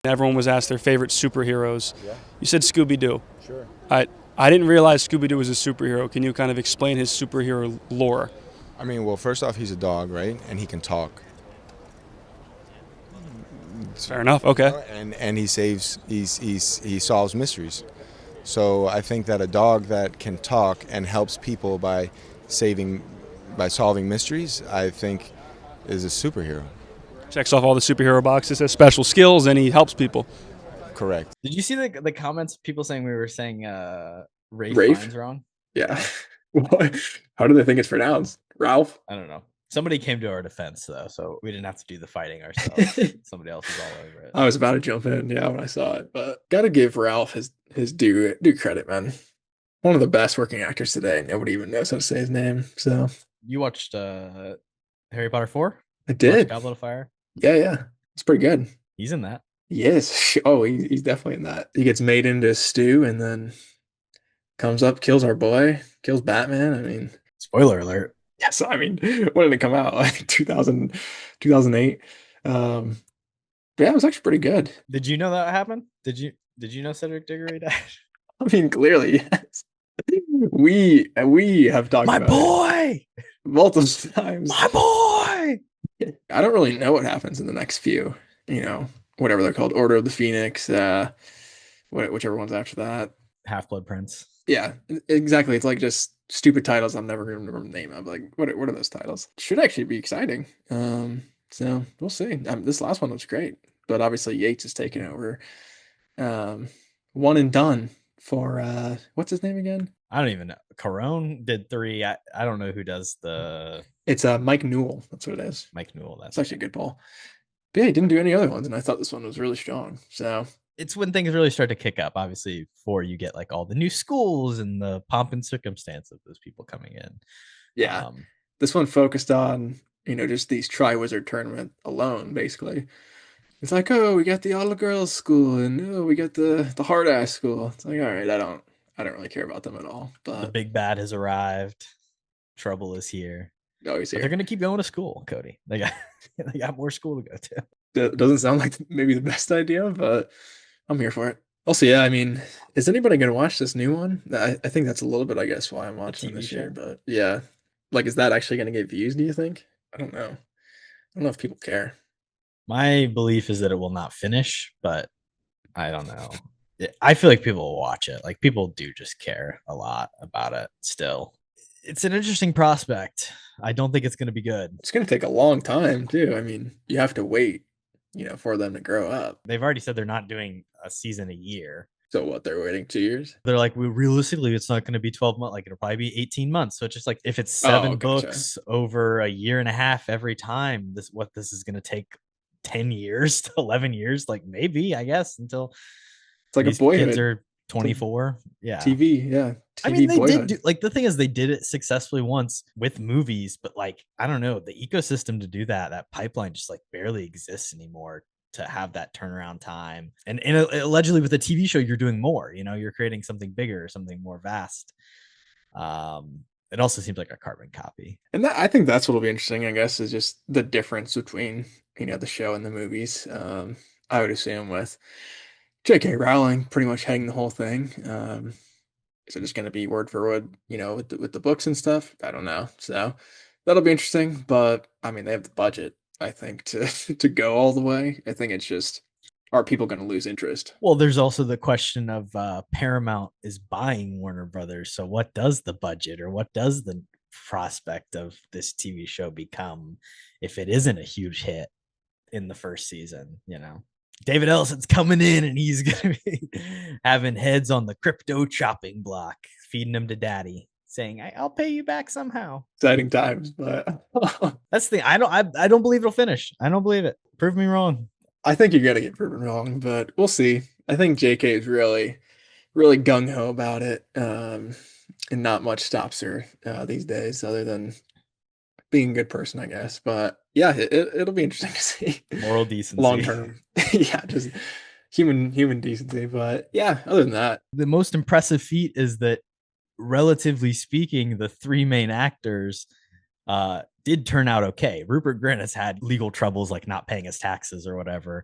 Everyone was asked their favorite superheroes. Yeah, You said Scooby-Doo. sure. I didn't realize Scooby-Doo was a superhero. Can you kind of explain his superhero lore? I mean, well, first off, he's a dog, right? And he can talk. Fair enough. Okay. And he solves mysteries. So I think that a dog that can talk and helps people by solving mysteries, I think is a superhero. Checks off all the superhero boxes, has special skills, and he helps people. Correct. Did you see the comments? People saying we were saying Rafe Rafe? Fiennes wrong. Yeah. What? How do they think it's pronounced? Ralph? I don't know. Somebody came to our defense though, so we didn't have to do the fighting ourselves. Somebody else was all over it. I was about to jump in, yeah, when I saw it, but gotta give Ralph his due credit, man. One of the best working actors today. Nobody even knows how to say his name. So You watched Harry Potter 4? I did. Goblet of Fire. Yeah. It's pretty good. He's in that. Yes. Oh, he's definitely in that. He gets made into stew and then comes up, kills our boy, kills Batman. I mean, Spoiler alert. yes, I mean, when did it come out? Like 2008. But yeah, it was actually pretty good. Did you know that happened? Did you know Cedric Diggory died? I mean, clearly, yes. We have talked My about boy! it multiple times. My boy! I don't really know what happens in the next few, whatever they're called, Order of the Phoenix, whichever one's after that. Half-Blood Prince. Yeah, exactly. It's like just stupid titles I'm never going to remember the name of. Like, what are those titles? Should actually be exciting. So we'll see. This last one was great, but obviously Yates is taking over. One and done for what's his name again? I don't even know. Corone did 3. I don't know who does the It's Mike Newell. That's what it is. Mike Newell. That's actually a good poll. But yeah, he didn't do any other ones, and I thought this one was really strong. So it's when things really start to kick up. Obviously, before you get like all the new schools and the pomp and circumstance of those people coming in. Yeah, this one focused on just these Triwizard Tournament alone, basically. It's like, oh, we got the all girls school, and oh, we got the hard ass school. It's like, all right, I don't really care about them at all. But the big bad has arrived. Trouble is here. Oh, he's here. They're gonna keep going to school, Kody. They got more school to go to. That doesn't sound like maybe the best idea, but I'm here for it. Also, yeah, I mean, is anybody gonna watch this new one? I think that's a little bit, I guess, why I'm watching this year. But yeah, like, is that actually gonna get views? Do you think? I don't know. I don't know if people care. My belief is that it will not finish, but I don't know. I feel like people will watch it. Like, people do just care a lot about it still. It's an interesting prospect. I don't think it's going to be good. It's going to take a long time, too. I mean, you have to wait, for them to grow up. They've already said they're not doing a season a year. So what, they're waiting 2 years? They're like, realistically, it's not going to be 12 months. Like, it'll probably be 18 months. So it's just like, if it's 7 books over a year and a half every time, this is going to take 10 years to 11 years. Like, maybe, I guess, until it's like a boyhood. Kids are 24. Yeah. TV. Yeah. TV, I mean, they boyhood. did like, the thing is, they did it successfully once with movies, but like, I don't know, the ecosystem to do that pipeline just like barely exists anymore to have that turnaround time. And allegedly with a TV show, you're doing more, you're creating something bigger, something more vast. It also seems like a carbon copy. And I think that's what'll be interesting, I guess, is just the difference between, the show and the movies. I would assume with J.K. Rowling pretty much heading the whole thing. Is it just going to be word for word, with the books and stuff? I don't know. So that'll be interesting. But I mean, they have the budget, I think, to go all the way. I think it's just, are people going to lose interest? Well, there's also the question of Paramount is buying Warner Brothers. So what does the budget, or what does the prospect of this TV show become if it isn't a huge hit in the first season? David Ellison's coming in and he's going to be having heads on the crypto chopping block, feeding them to daddy, saying, I'll pay you back somehow. Exciting times, but that's the thing. I don't believe it'll finish. I don't believe it. Prove me wrong. I think you're going to get proven wrong, but we'll see. I think JK is really, really gung-ho about it. And not much stops her these days, other than being a good person, I guess. But yeah, it'll be interesting to see. Moral decency. Long term. Yeah, just human decency. But yeah, other than that. The most impressive feat is that, relatively speaking, the 3 main actors did turn out okay. Rupert Grint has had legal troubles, like not paying his taxes or whatever.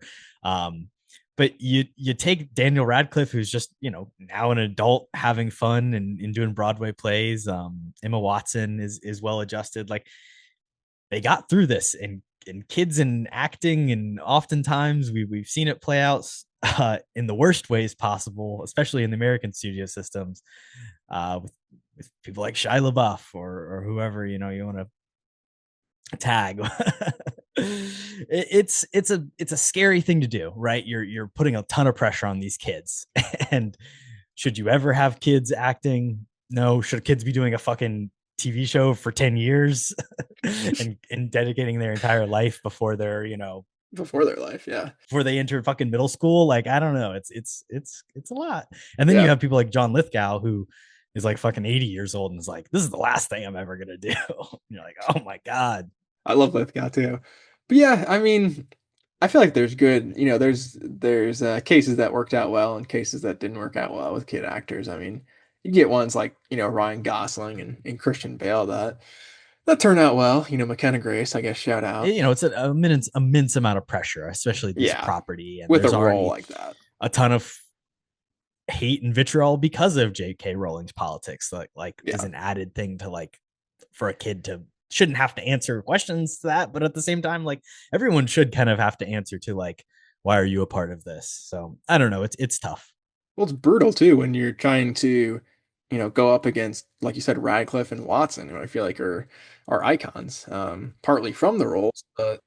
But you take Daniel Radcliffe, who's just, you know, now an adult having fun and doing Broadway plays. Emma Watson is well adjusted. Like, they got through this, and kids in acting, and oftentimes we've seen it play out in the worst ways possible, especially in the American studio systems, with people like Shia LaBeouf or whoever, you know, you want to tag. It's a scary thing to do, right? You're putting a ton of pressure on these kids. And should you ever have kids acting? No. Should kids be doing a fucking TV show for 10 years and dedicating their entire life before they're, you know, Before their life, yeah. before they enter fucking middle school? Like, I don't know. It's a lot. And then you Yeah. have people like John Lithgow, who is like fucking 80 years old and is like, this is the last thing I'm ever gonna do. And you're like, oh my God. I love Lithgow too. But yeah, I mean, I feel like there's good, you know, there's cases that worked out well and cases that didn't work out well with kid actors. I mean, you get ones like, you know, Ryan Gosling and Christian Bale that turned out well. You know, McKenna Grace, I guess, shout out. You know, it's an immense amount of pressure, especially this Yeah, property. And with a there's role already like that. a ton of hate and vitriol because of J.K. Rowling's politics. Like Yeah. is an added thing to, like, for a kid to shouldn't have to answer questions to that, but at the same time, like, everyone should kind of have to answer to, like, why are you a part of this? So I don't know. It's tough. Well, it's brutal too when you're trying to, you know, go up against, like you said, Radcliffe and Watson, who I feel like are icons, partly from the roles, but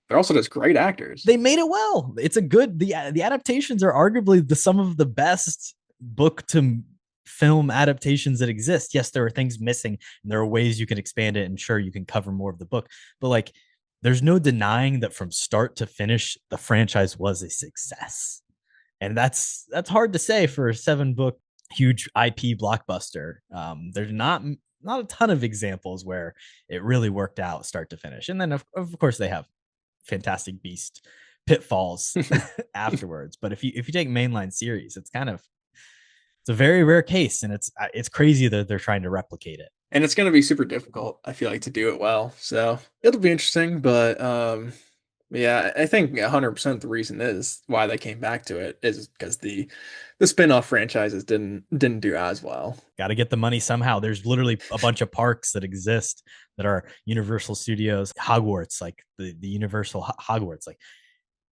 they're also just great actors. They made it well. It's a good the adaptations are arguably some of the best book to film adaptations that exist. Yes, there are things missing and there are ways you can expand it, and sure, you can cover more of the book, but like, there's no denying that from start to finish the franchise was a success. And that's hard to say for a 7-book huge IP blockbuster. There's not a ton of examples where it really worked out start to finish. And then of course they have Fantastic Beast pitfalls afterwards. But if you take mainline series, it's a very rare case, and it's crazy that they're trying to replicate it. And it's going to be super difficult, I feel like, to do it well. So it'll be interesting, but yeah, I think 100% the reason is why they came back to it is because the spin-off franchises didn't do as well. Got to get the money somehow. There's literally a bunch of parks that exist that are Universal Studios, Hogwarts, like the Universal Hogwarts. Like,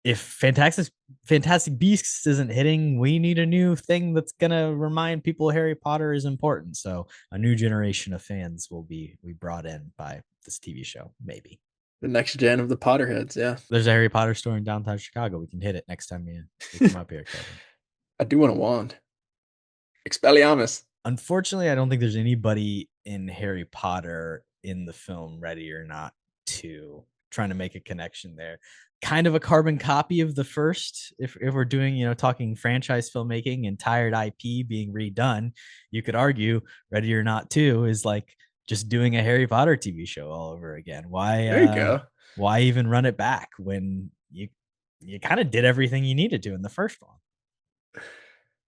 if Fantastic Beasts isn't hitting, we need a new thing that's gonna remind people Harry Potter is important. So a new generation of fans will be brought in by this TV show, maybe. The next gen of the Potterheads, yeah. There's a Harry Potter store in downtown Chicago. We can hit it next time you come up here, Kevin. I do want a wand. Expelliarmus. Unfortunately, I don't think there's anybody in Harry Potter in the film Ready or Not 2 trying to make a connection there. Kind of a carbon copy of the first. If we're doing, you know, talking franchise filmmaking and tired IP being redone, you could argue Ready or Not 2 is like just doing a Harry Potter TV show all over again. Why? There you go. Why even run it back when you kind of did everything you needed to in the first one?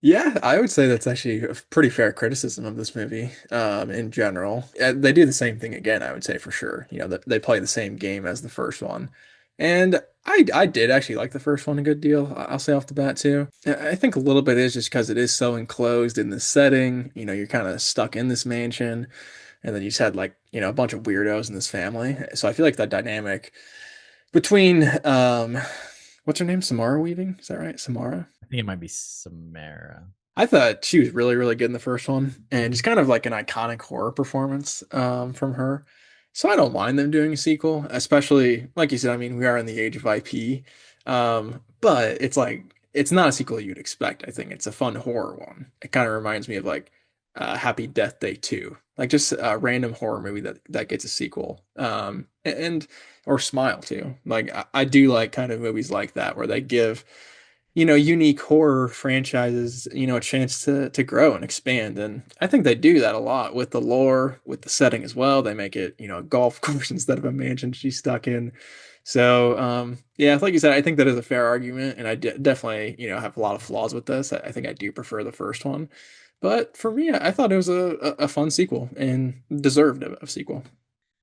Yeah, I would say that's actually a pretty fair criticism of this movie, in general. They do the same thing again, I would say, for sure. You know, they play the same game as the first one. And I did actually like the first one a good deal, I'll say off the bat too. I think a little bit is just because it is so enclosed in this setting. You know, you're kind of stuck in this mansion, and then you just had, like, you know, a bunch of weirdos in this family. So I feel like that dynamic between what's her name? Samara Weaving? Is that right? Samara? I think it might be Samara. I thought she was really, really good in the first one, and just kind of like an iconic horror performance from her. So I don't mind them doing a sequel, especially, like you said, I mean, we are in the age of IP. But it's like, it's not a sequel you'd expect. I think it's a fun horror one. It kind of reminds me of like Happy Death Day 2, like just a random horror movie that gets a sequel. And or Smile too. Like I do like kind of movies like that where they give, you know, unique horror franchises, you know, a chance to grow and expand. And I think they do that a lot with the lore, with the setting as well. They make it, you know, a golf course instead of a mansion she's stuck in. So, yeah, like you said, I think that is a fair argument. And I definitely, you know, have a lot of flaws with this. I think I do prefer the first one. But for me, I thought it was a fun sequel and deserved a sequel.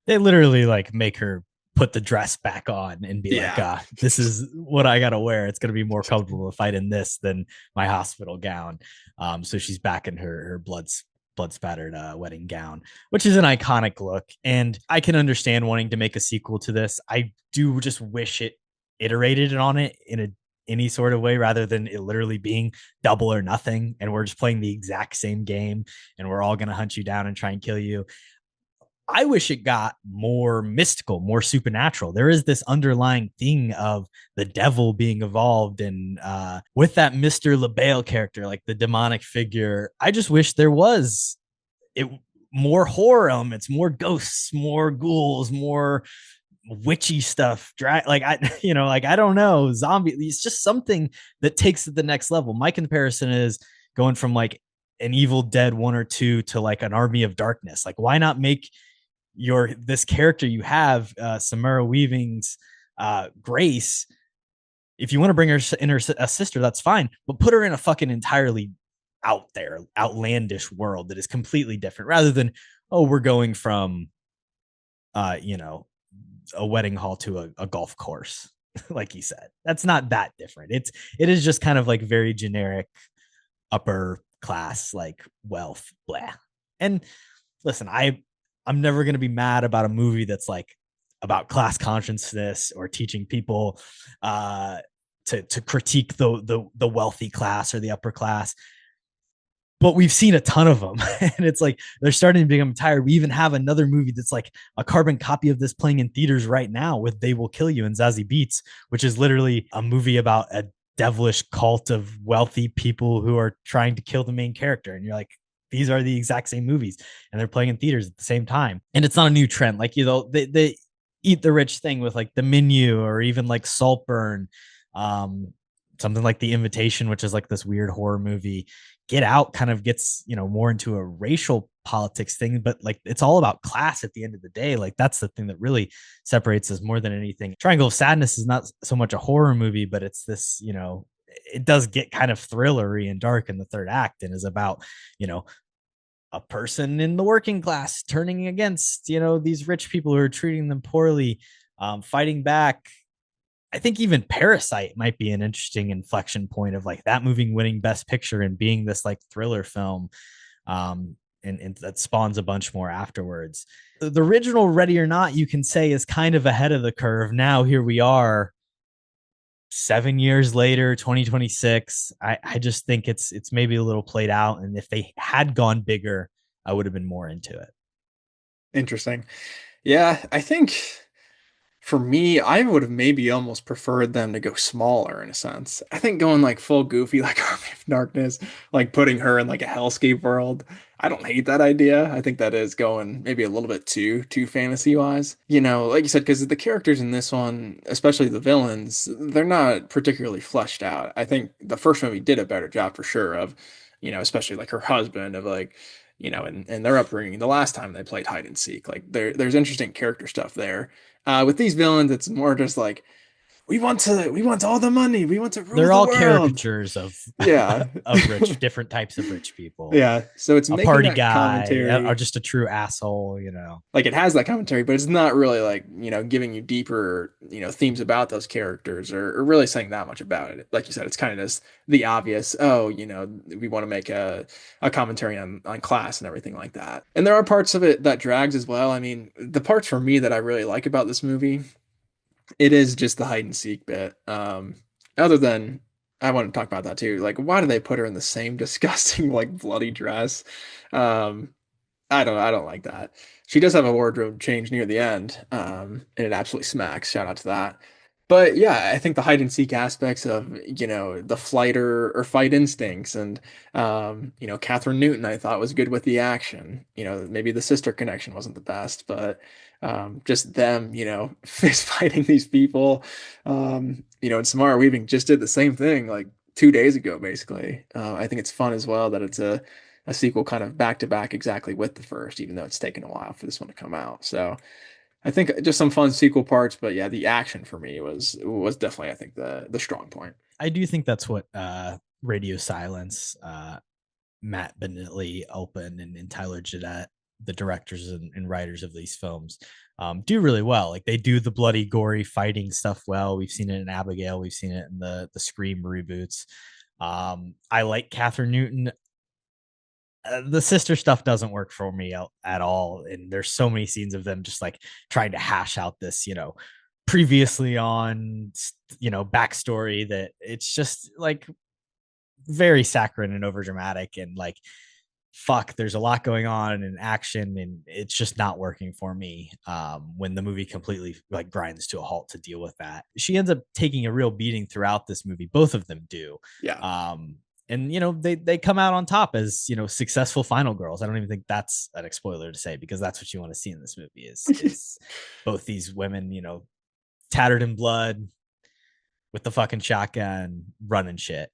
They literally like make her put the dress back on and be like, this is what I gotta wear. It's gonna be more comfortable to fight in this than my hospital gown. So she's back in her blood spattered wedding gown, which is an iconic look. And I can understand wanting to make a sequel to this. I do just wish it iterated on it in any sort of way, rather than it literally being double or nothing and we're just playing the exact same game and we're all going to hunt you down and try and kill you. I wish it got more mystical, more supernatural. There is this underlying thing of the devil being evolved, and with that Mr. LaBelle character, like the demonic figure, I just wish there was more horror elements, more ghosts, more ghouls, more witchy stuff. I don't know, zombie. It's just something that takes it the next level. My comparison is going from like an Evil Dead 1 or 2 to like an Army of Darkness. Like, why not make this character you have, Samara Weaving's Grace, if you want to bring her in a sister, that's fine, but put her in a fucking entirely out there outlandish world that is completely different, rather than, oh, we're going from a wedding hall to a golf course. Like you said, that's not that different. It is just kind of like very generic upper class, like wealth, blah. And listen, I'm never going to be mad about a movie that's like about class consciousness or teaching people to critique the wealthy class or the upper class. But we've seen a ton of them, and it's like they're starting to become tired. We even have another movie that's like a carbon copy of this playing in theaters right now with They Will Kill You and Zazie Beetz, which is literally a movie about a devilish cult of wealthy people who are trying to kill the main character. And you're like, these are the exact same movies, and they're playing in theaters at the same time. And it's not a new trend. Like, they eat the rich thing with like The Menu, or even like Saltburn, something like The Invitation, which is like this weird horror movie. Get Out kind of gets, more into a racial politics thing, but like it's all about class at the end of the day. Like, that's the thing that really separates us more than anything. Triangle of Sadness is not so much a horror movie, but it's this, it does get kind of thrillery and dark in the third act, and is about, a person in the working class turning against, these rich people who are treating them poorly, fighting back. I think even Parasite might be an interesting inflection point of like that movie winning Best Picture and being this like thriller film. And that spawns a bunch more afterwards. The original Ready or Not, you can say, is kind of ahead of the curve. Now here we are 7 years later, 2026. I just think it's maybe a little played out. And if they had gone bigger, I would have been more into it. Interesting. Yeah, I think for me, I would have maybe almost preferred them to go smaller in a sense. I think going like full goofy, like Army of Darkness, like putting her in like a hellscape world. I don't hate that idea. I think that is going maybe a little bit too fantasy wise. Like you said, because the characters in this one, especially the villains, they're not particularly fleshed out. I think the first movie did a better job for sure of, especially like her husband, of like, and their upbringing the last time they played hide and seek. Like there's interesting character stuff there. With these villains, it's more just like, we want all the money. We want to rule They're the all world. Caricatures of Yeah. of different types of rich people. Yeah. So it's a making party that guy commentary, or just a true asshole, like it has that commentary, but it's not really like, giving you deeper, themes about those characters, or really saying that much about it. Like you said, it's kind of just the obvious, we want to make a commentary on class and everything like that. And there are parts of it that drags as well. I mean, the parts for me that I really like about this movie, it is just the hide and seek bit. Other than, I want to talk about that too. Like, why do they put her in the same disgusting, like, bloody dress? I don't like that. She does have a wardrobe change near the end, and it absolutely smacks. Shout out to that. But yeah, I think the hide and seek aspects of, the flight or fight instincts, and Catherine Newton, I thought, was good with the action. Maybe the sister connection wasn't the best, but just them, fist fighting these people. And Samara Weaving just did the same thing like 2 days ago, basically. I think it's fun as well that it's a sequel kind of back to back exactly with the first, even though it's taken a while for this one to come out. So I think just some fun sequel parts, but yeah, the action for me was definitely, I think, the strong point. I do think that's what Radio Silence, Matt Bentley opened, and Tyler Jadette, the directors and writers of these films, do really well. Like they do the bloody, gory fighting stuff well. We've seen it in Abigail. We've seen it in the Scream reboots. I like Catherine Newton. The sister stuff doesn't work for me at all. And there's so many scenes of them just like trying to hash out this, previously on, backstory that it's just like very saccharine and overdramatic and like, fuck, there's a lot going on in action and it's just not working for me when the movie completely like grinds to a halt to deal with that. She ends up taking a real beating throughout this movie. Both of them do. Yeah. And they come out on top as successful final girls. I don't even think that's an spoiler to say, because that's what you want to see in this movie is both these women, tattered in blood with the fucking shotgun running shit.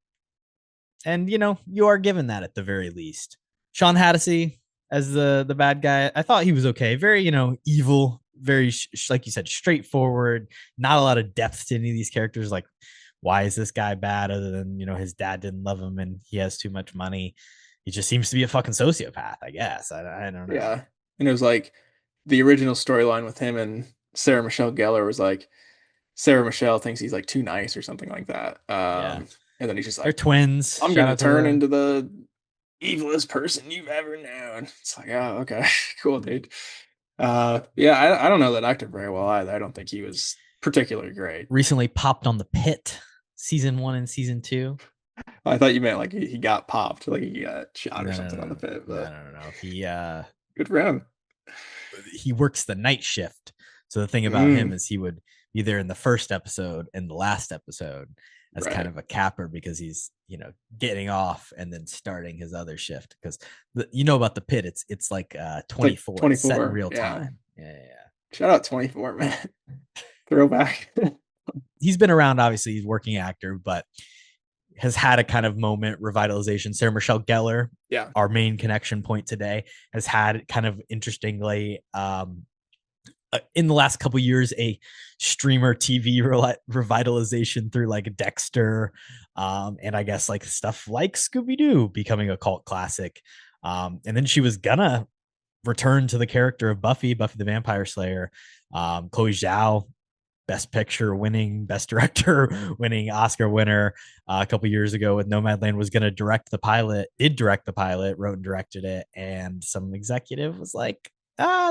And you are given that at the very least. Sean Hattasey as the bad guy, I thought he was okay. Very evil, very like you said, straightforward. Not a lot of depth to any of these characters. Like, why is this guy bad other than his dad didn't love him and he has too much money? He just seems to be a fucking sociopath, I guess. I don't know. Yeah, and it was like the original storyline with him and Sarah Michelle Gellar was like Sarah Michelle thinks he's like too nice or something like that. Yeah. And then he's just like, they're twins. I'm gonna turn into the evilest person you've ever known. It's like, oh, okay, cool, dude. Yeah, I don't know that actor very well either. I don't think he was particularly great. Recently popped on The Pit, season 1 and season 2. I thought you meant like he got popped, like he got shot or something on The Pit. But I don't know. He good for him. He works the night shift. So the thing about him is he would be there in the first episode and the last episode as kind of a capper, because he's getting off and then starting his other shift, because about The Pit, it's like 24, like 24 set in real time. Yeah. Shout out 24, man. Throwback. He's been around, obviously he's a working actor, but has had a kind of moment revitalization. Sarah Michelle Gellar, our main connection point today, has had kind of interestingly in the last couple of years a streamer TV revitalization through like Dexter, and I guess like stuff like Scooby-Doo becoming a cult classic. And then she was gonna return to the character of Buffy the Vampire Slayer. Chloe Zhao, Best Picture winning, Best Director winning Oscar winner a couple years ago with Nomadland, was going to direct the pilot, wrote and directed it. And some executive was like,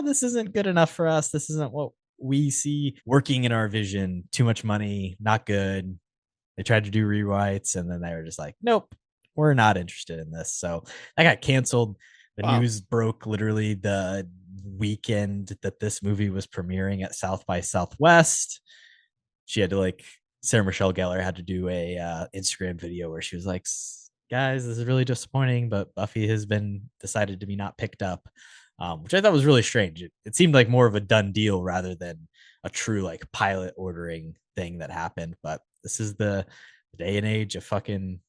this isn't good enough for us. This isn't what we see working in our vision. Too much money, not good. They tried to do rewrites and then they were just like, nope, we're not interested in this. So that got canceled. The news broke literally the weekend that this movie was premiering at South by Southwest. She had to Sarah Michelle Gellar had to do a Instagram video where she was like, guys, this is really disappointing, but Buffy has been decided to be not picked up, which I thought was really strange. It seemed like more of a done deal rather than a true pilot ordering thing that happened. But this is the day and age of fucking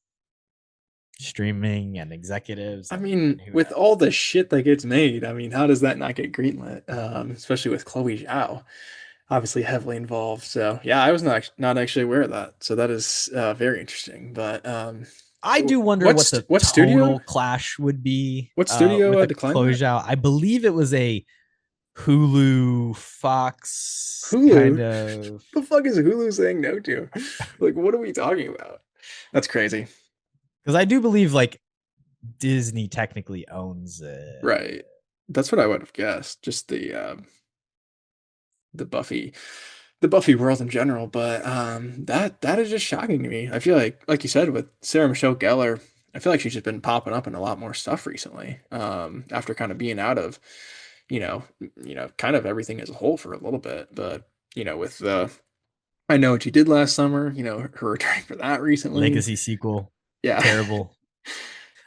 streaming and executives. I mean, with all the shit that gets made, I mean, how does that not get greenlit? Especially with Chloe Zhao, obviously heavily involved. So yeah, I was not actually aware of that. So that is very interesting. But I do wonder what the total studio clash would be. What studio declined Chloe Zhao? I believe it was a Hulu, Fox kind of. The fuck is Hulu saying no to? What are we talking about? That's crazy. Because I do believe Disney technically owns it. Right. That's what I would have guessed. Just the Buffy world in general. But that is just shocking to me. I feel like you said with Sarah Michelle Gellar, I feel like she's just been popping up in a lot more stuff recently. After kind of being out of, kind of everything as a whole for a little bit. But with I Know What You Did Last Summer, her returning for that recently. Legacy sequel. Yeah. Terrible.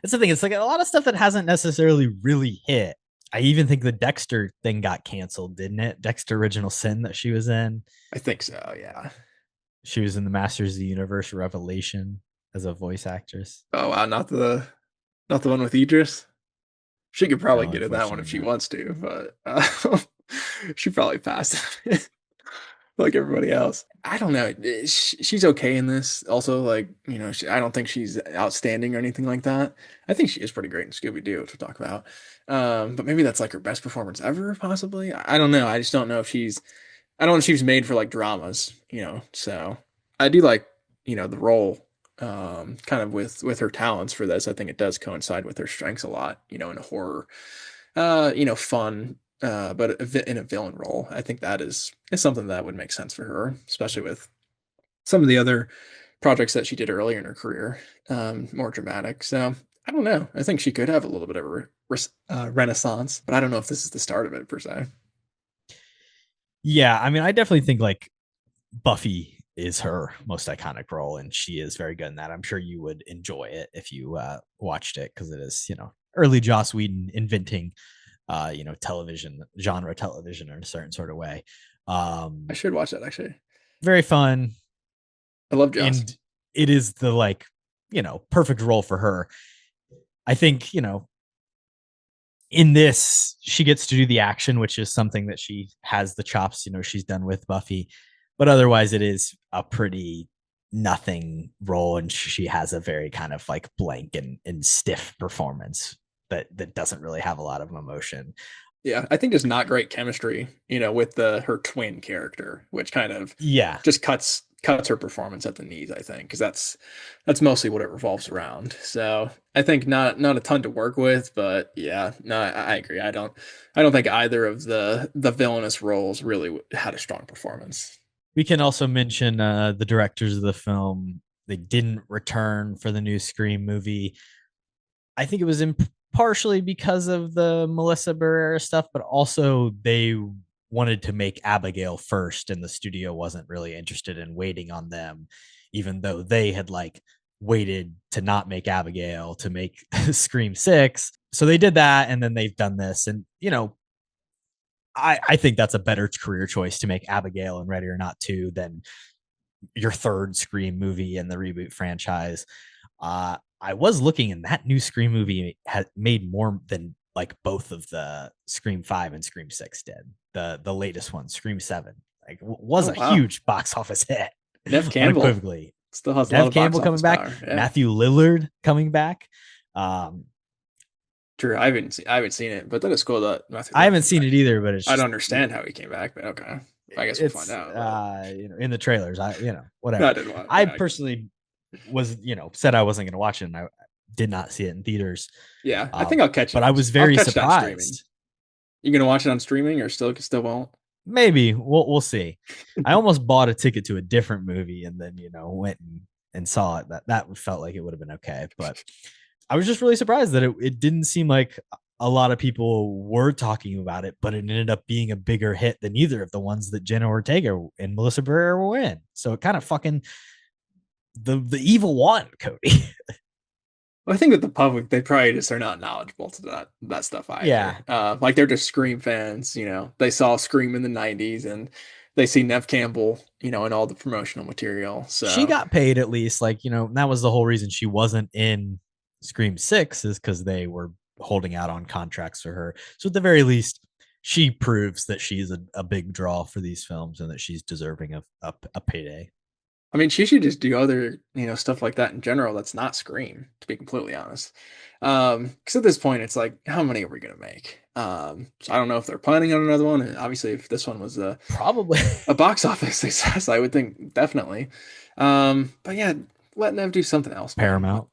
That's the thing. It's a lot of stuff that hasn't necessarily really hit. I even think the Dexter thing got canceled, didn't it? Dexter Original Sin that she was in. I think so, yeah. She was in the Masters of the Universe Revelation as a voice actress. Oh wow, not the one with Idris. She could probably get in that one if she wants to, but she probably passed. like everybody else. I don't know. She's okay in this. Also, like, I don't think she's outstanding or anything like that. I think she is pretty great in Scooby-Doo, which we'll talk about. But maybe that's like her best performance ever, possibly. I don't know. I just don't know if she's. I don't know if she's made for like dramas, So I do like, the role, kind of with her talents for this. I think it does coincide with her strengths a lot, in a horror, fun, but in a villain role. I think that is something that would make sense for her, especially with some of the other projects that she did earlier in her career, more dramatic. So I don't know. I think she could have a little bit of a renaissance, but I don't know if this is the start of it per se. Yeah, I mean, I definitely think like Buffy is her most iconic role, and she is very good in that. I'm sure you would enjoy it if you watched it, because it is, early Joss Whedon inventing, television genre television in a certain sort of way. I should watch that actually. Very fun, I love Joss. and it is the like, perfect role for her. I think, in this, she gets to do the action, which is something that she has the chops, she's done with Buffy. But otherwise, it is a pretty nothing role. And she has a very kind of like blank and stiff performance that doesn't really have a lot of emotion. Yeah, I think there's not great chemistry, with her twin character, which kind of Yeah. just cuts her performance at the knees, I think, because that's mostly what it revolves around. So I think not a ton to work with, but yeah, no, I agree. I don't think either of the villainous roles really had a strong performance. We can also mention the directors of the film. They didn't return for the new Scream movie. I think it was partially because of the Melissa Barrera stuff, but also they wanted to make Abigail first, and the studio wasn't really interested in waiting on them, even though they had like waited to not make Abigail to make Scream 6. So they did that, and then they've done this. And, I think that's a better career choice to make Abigail and Ready or Not 2 than your third Scream movie in the reboot franchise. I was looking, and that new Scream movie had made more than like both of the Scream 5 and Scream 6 did. The latest one, Scream 7, like was a huge box office hit. Neve Campbell unequivocally. Still has Neve Campbell coming back. Yeah. Matthew Lillard coming back. True, I haven't seen it, but that is cool that Matthew I haven't seen it either, but it's I don't understand how he came back, but okay. I guess we'll find out. In the trailers, whatever. I personally was, said I wasn't going to watch it, and I did not see it in theaters. Yeah, I think I'll catch it. But I was very surprised. You gonna watch it on streaming, or still won't? Maybe we'll see. I almost bought a ticket to a different movie, and then went and saw it. That felt like it would have been okay, but I was just really surprised that it didn't seem like a lot of people were talking about it, but it ended up being a bigger hit than either of the ones that Jenna Ortega and Melissa Barrera were in. So it kind of fucking the evil won, Kody. Well, I think that the public, they probably just are not knowledgeable to that stuff either. Yeah. Like they're just Scream fans, they saw Scream in the 90s and they see Neve Campbell, in all the promotional material. So she got paid at least, like, that was the whole reason she wasn't in Scream 6 is because they were holding out on contracts for her. So at the very least, she proves that she's a big draw for these films and that she's deserving of a payday. I mean, she should just do other, stuff like that in general. That's not Scream, to be completely honest. Because at this point, it's like, how many are we gonna make? So I don't know if they're planning on another one. And obviously, if this one was probably a box office success, I would think definitely. But yeah, let Neve do something else. Paramount. Man.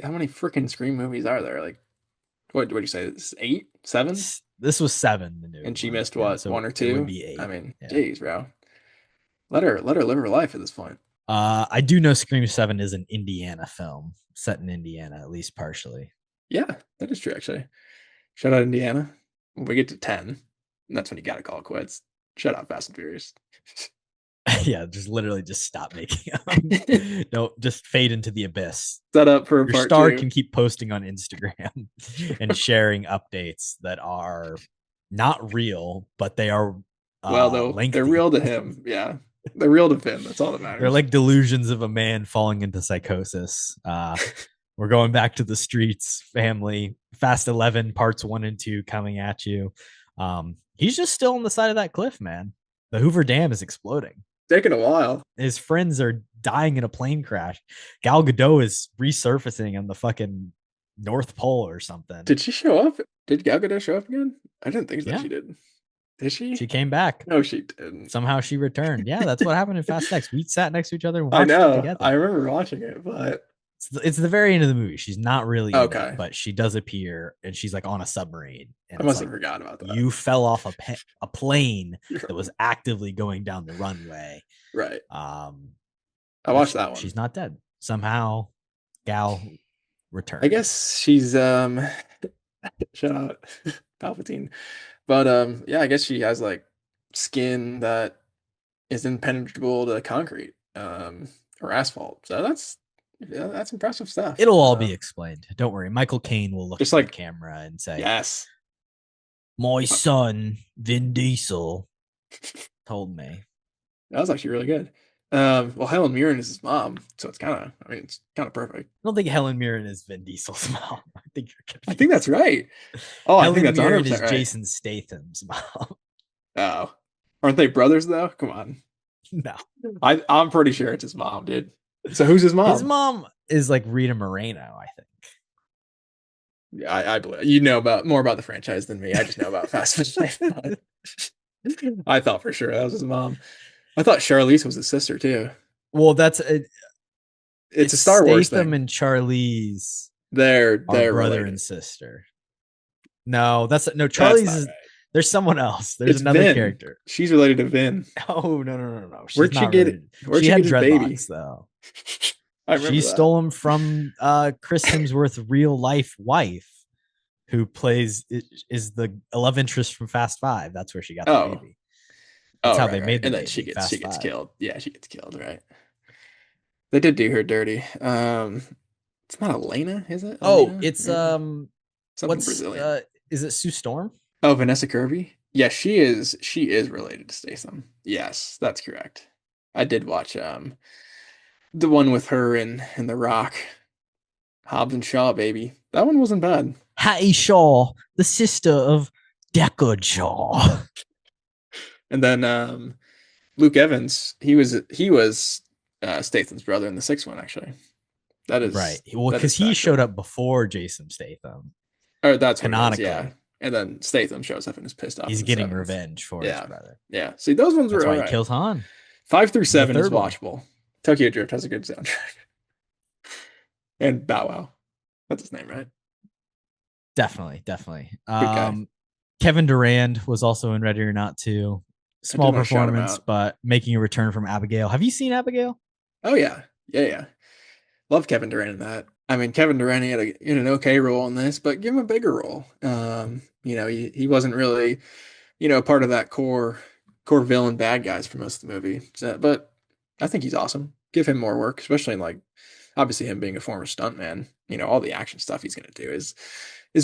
How many freaking Scream movies are there? Like, what do you say? This 8, 7? This was 7. The new and she one. missed what, so 1 or 2? It would be 8. I mean, geez, bro. Let her live her life at this point. I do know Scream 7 is an Indiana film set in Indiana, at least partially. Yeah, that is true, actually. Shout out Indiana. When we get to 10, that's when you got to call it quits. Shut up, Fast and Furious. Yeah, just stop making them. No, just fade into the abyss. Set up for your star 2. Can keep posting on Instagram and sharing updates that are not real, but they are lengthy. They're real to him. Yeah. They're real to Finn. That's all that matters. They're like delusions of a man falling into psychosis. We're going back to the streets, family. Fast 11 parts 1 and 2 coming at you. He's just still on the side of that cliff, man. The Hoover Dam is exploding. taking a while. His friends are dying in a plane crash. Gal Gadot is resurfacing on the fucking North Pole or something. Did she show up? Did Gal Gadot show up again? I didn't think that Yeah. she did. Did she? She came back. No, she didn't. Somehow she returned. Yeah, that's what happened in Fast X. We sat next to each other and I watched it know. together. I remember watching it, but It's the very end of the movie. She's not really in Okay. it, but she does appear, and she's like on a submarine. And I must have forgotten about that. You fell off a plane that was actively going down the runway. Right. I watched that one. She's not dead. Somehow, Gal returned. I guess she's shout out Palpatine. But yeah, I guess she has like skin that is impenetrable to concrete or asphalt. So that's impressive stuff. It'll all be explained. Don't worry. Michael Caine will look just at like the camera and say, yes, my son, Vin Diesel, told me. that was actually really good. Well, Helen Mirren is his mom, so it's kind of perfect. I don't think Helen Mirren is Vin Diesel's mom. I think that's right. Oh, Helen I think that's Mirren 100% is right. Jason Statham's mom. Oh, aren't they brothers though? Come on. No, I'm pretty sure it's his mom, dude. So who's his mom? His mom is like Rita Moreno, I think. Yeah, I believe you know more about the franchise than me. I just know about Fast and Furious. I thought for sure that was his mom. I thought Charlize was his sister too. Well, it's a Star Wars Statham thing. and Charlize. They're brother related. and sister. No, Charlize is. Right. There's someone else. There's another Vin. Character. She's related to Vin. Oh no. Where'd she get it? She had dreadlocks though. She stole them from Chris Hemsworth's real life wife, who is the love interest from Fast 5. That's where she got the baby. That's how they made the and baby. Then she gets 5. killed. Yeah, she gets killed. Right. They did do her dirty. It's not Elena, is it? Elena? It's something Brazilian. Is it Sue Storm? Oh, Vanessa Kirby. Yeah, she is related to Statham. Yes, that's correct. I did watch the one with her and The Rock. Hobbs and Shaw, baby. That one wasn't bad. Hattie Shaw, the sister of Deckard Shaw. And then Luke Evans, he was Statham's brother in the 6th one, actually. That is right. Well, because he showed up before Jason Statham. Or that's canonically. Yeah. And then Statham shows up and is pissed off. He's getting revenge for his brother. Yeah. See, those ones that's were why all right. He kills Han. 5 through 7 is watchable. One. Tokyo Drift has a good soundtrack. And Bow Wow. That's his name, right? Definitely. Kevin Durand was also in Ready or Not 2. Small performance, but making a return from Abigail. Have you seen Abigail? Oh, yeah. Yeah. Love Kevin Durand in that. I mean, Kevin Durant had an okay role in this, but give him a bigger role. He wasn't really, part of that core villain bad guys for most of the movie. So, but I think he's awesome. Give him more work, especially in obviously him being a former stuntman. All the action stuff he's going to do is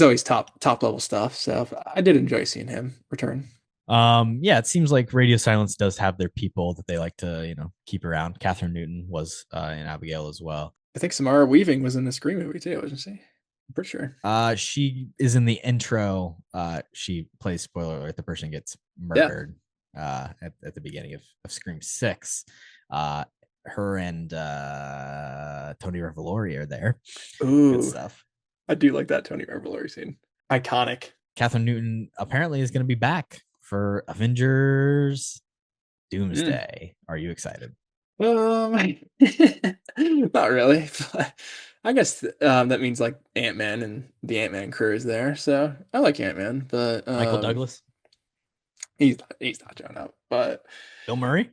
always top level stuff. So I did enjoy seeing him return. Yeah, it seems like Radio Silence does have their people that they like to, keep around. Catherine Newton was in Abigail as well. I think Samara Weaving was in the Scream movie too, wasn't she? I'm pretty sure. She is in the intro. She plays, spoiler alert, the person gets murdered at the beginning of Scream 6. Her and Tony Revolori are there. Ooh, good stuff. I do like that Tony Revolori scene. Iconic. Catherine Newton apparently is going to be back for Avengers Doomsday. Are you excited? Not really, but I guess that means like Ant-Man and the Ant-Man crew is there. So I like Ant-Man, but Michael Douglas. He's not showing up, but Bill Murray.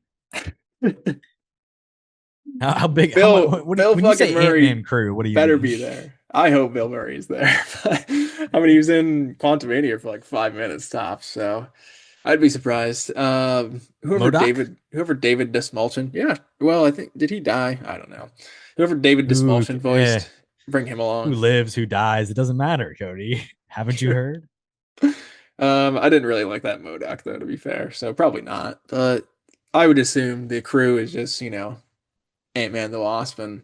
How big? Bill when you say Murray Ant-Man crew, what do you better mean? be there? I hope Bill Murray's there. I mean, he was in Quantumania for like 5 minutes tops, so I'd be surprised. Whoever David Dismulchin. Yeah. Well, I think did he die? I don't know. Whoever David Dismulchin voiced, bring him along. Who lives, who dies? It doesn't matter, Cody. Haven't you heard? I didn't really like that MODOK though, to be fair. So probably not. But I would assume the crew is just Ant-Man the Wasp and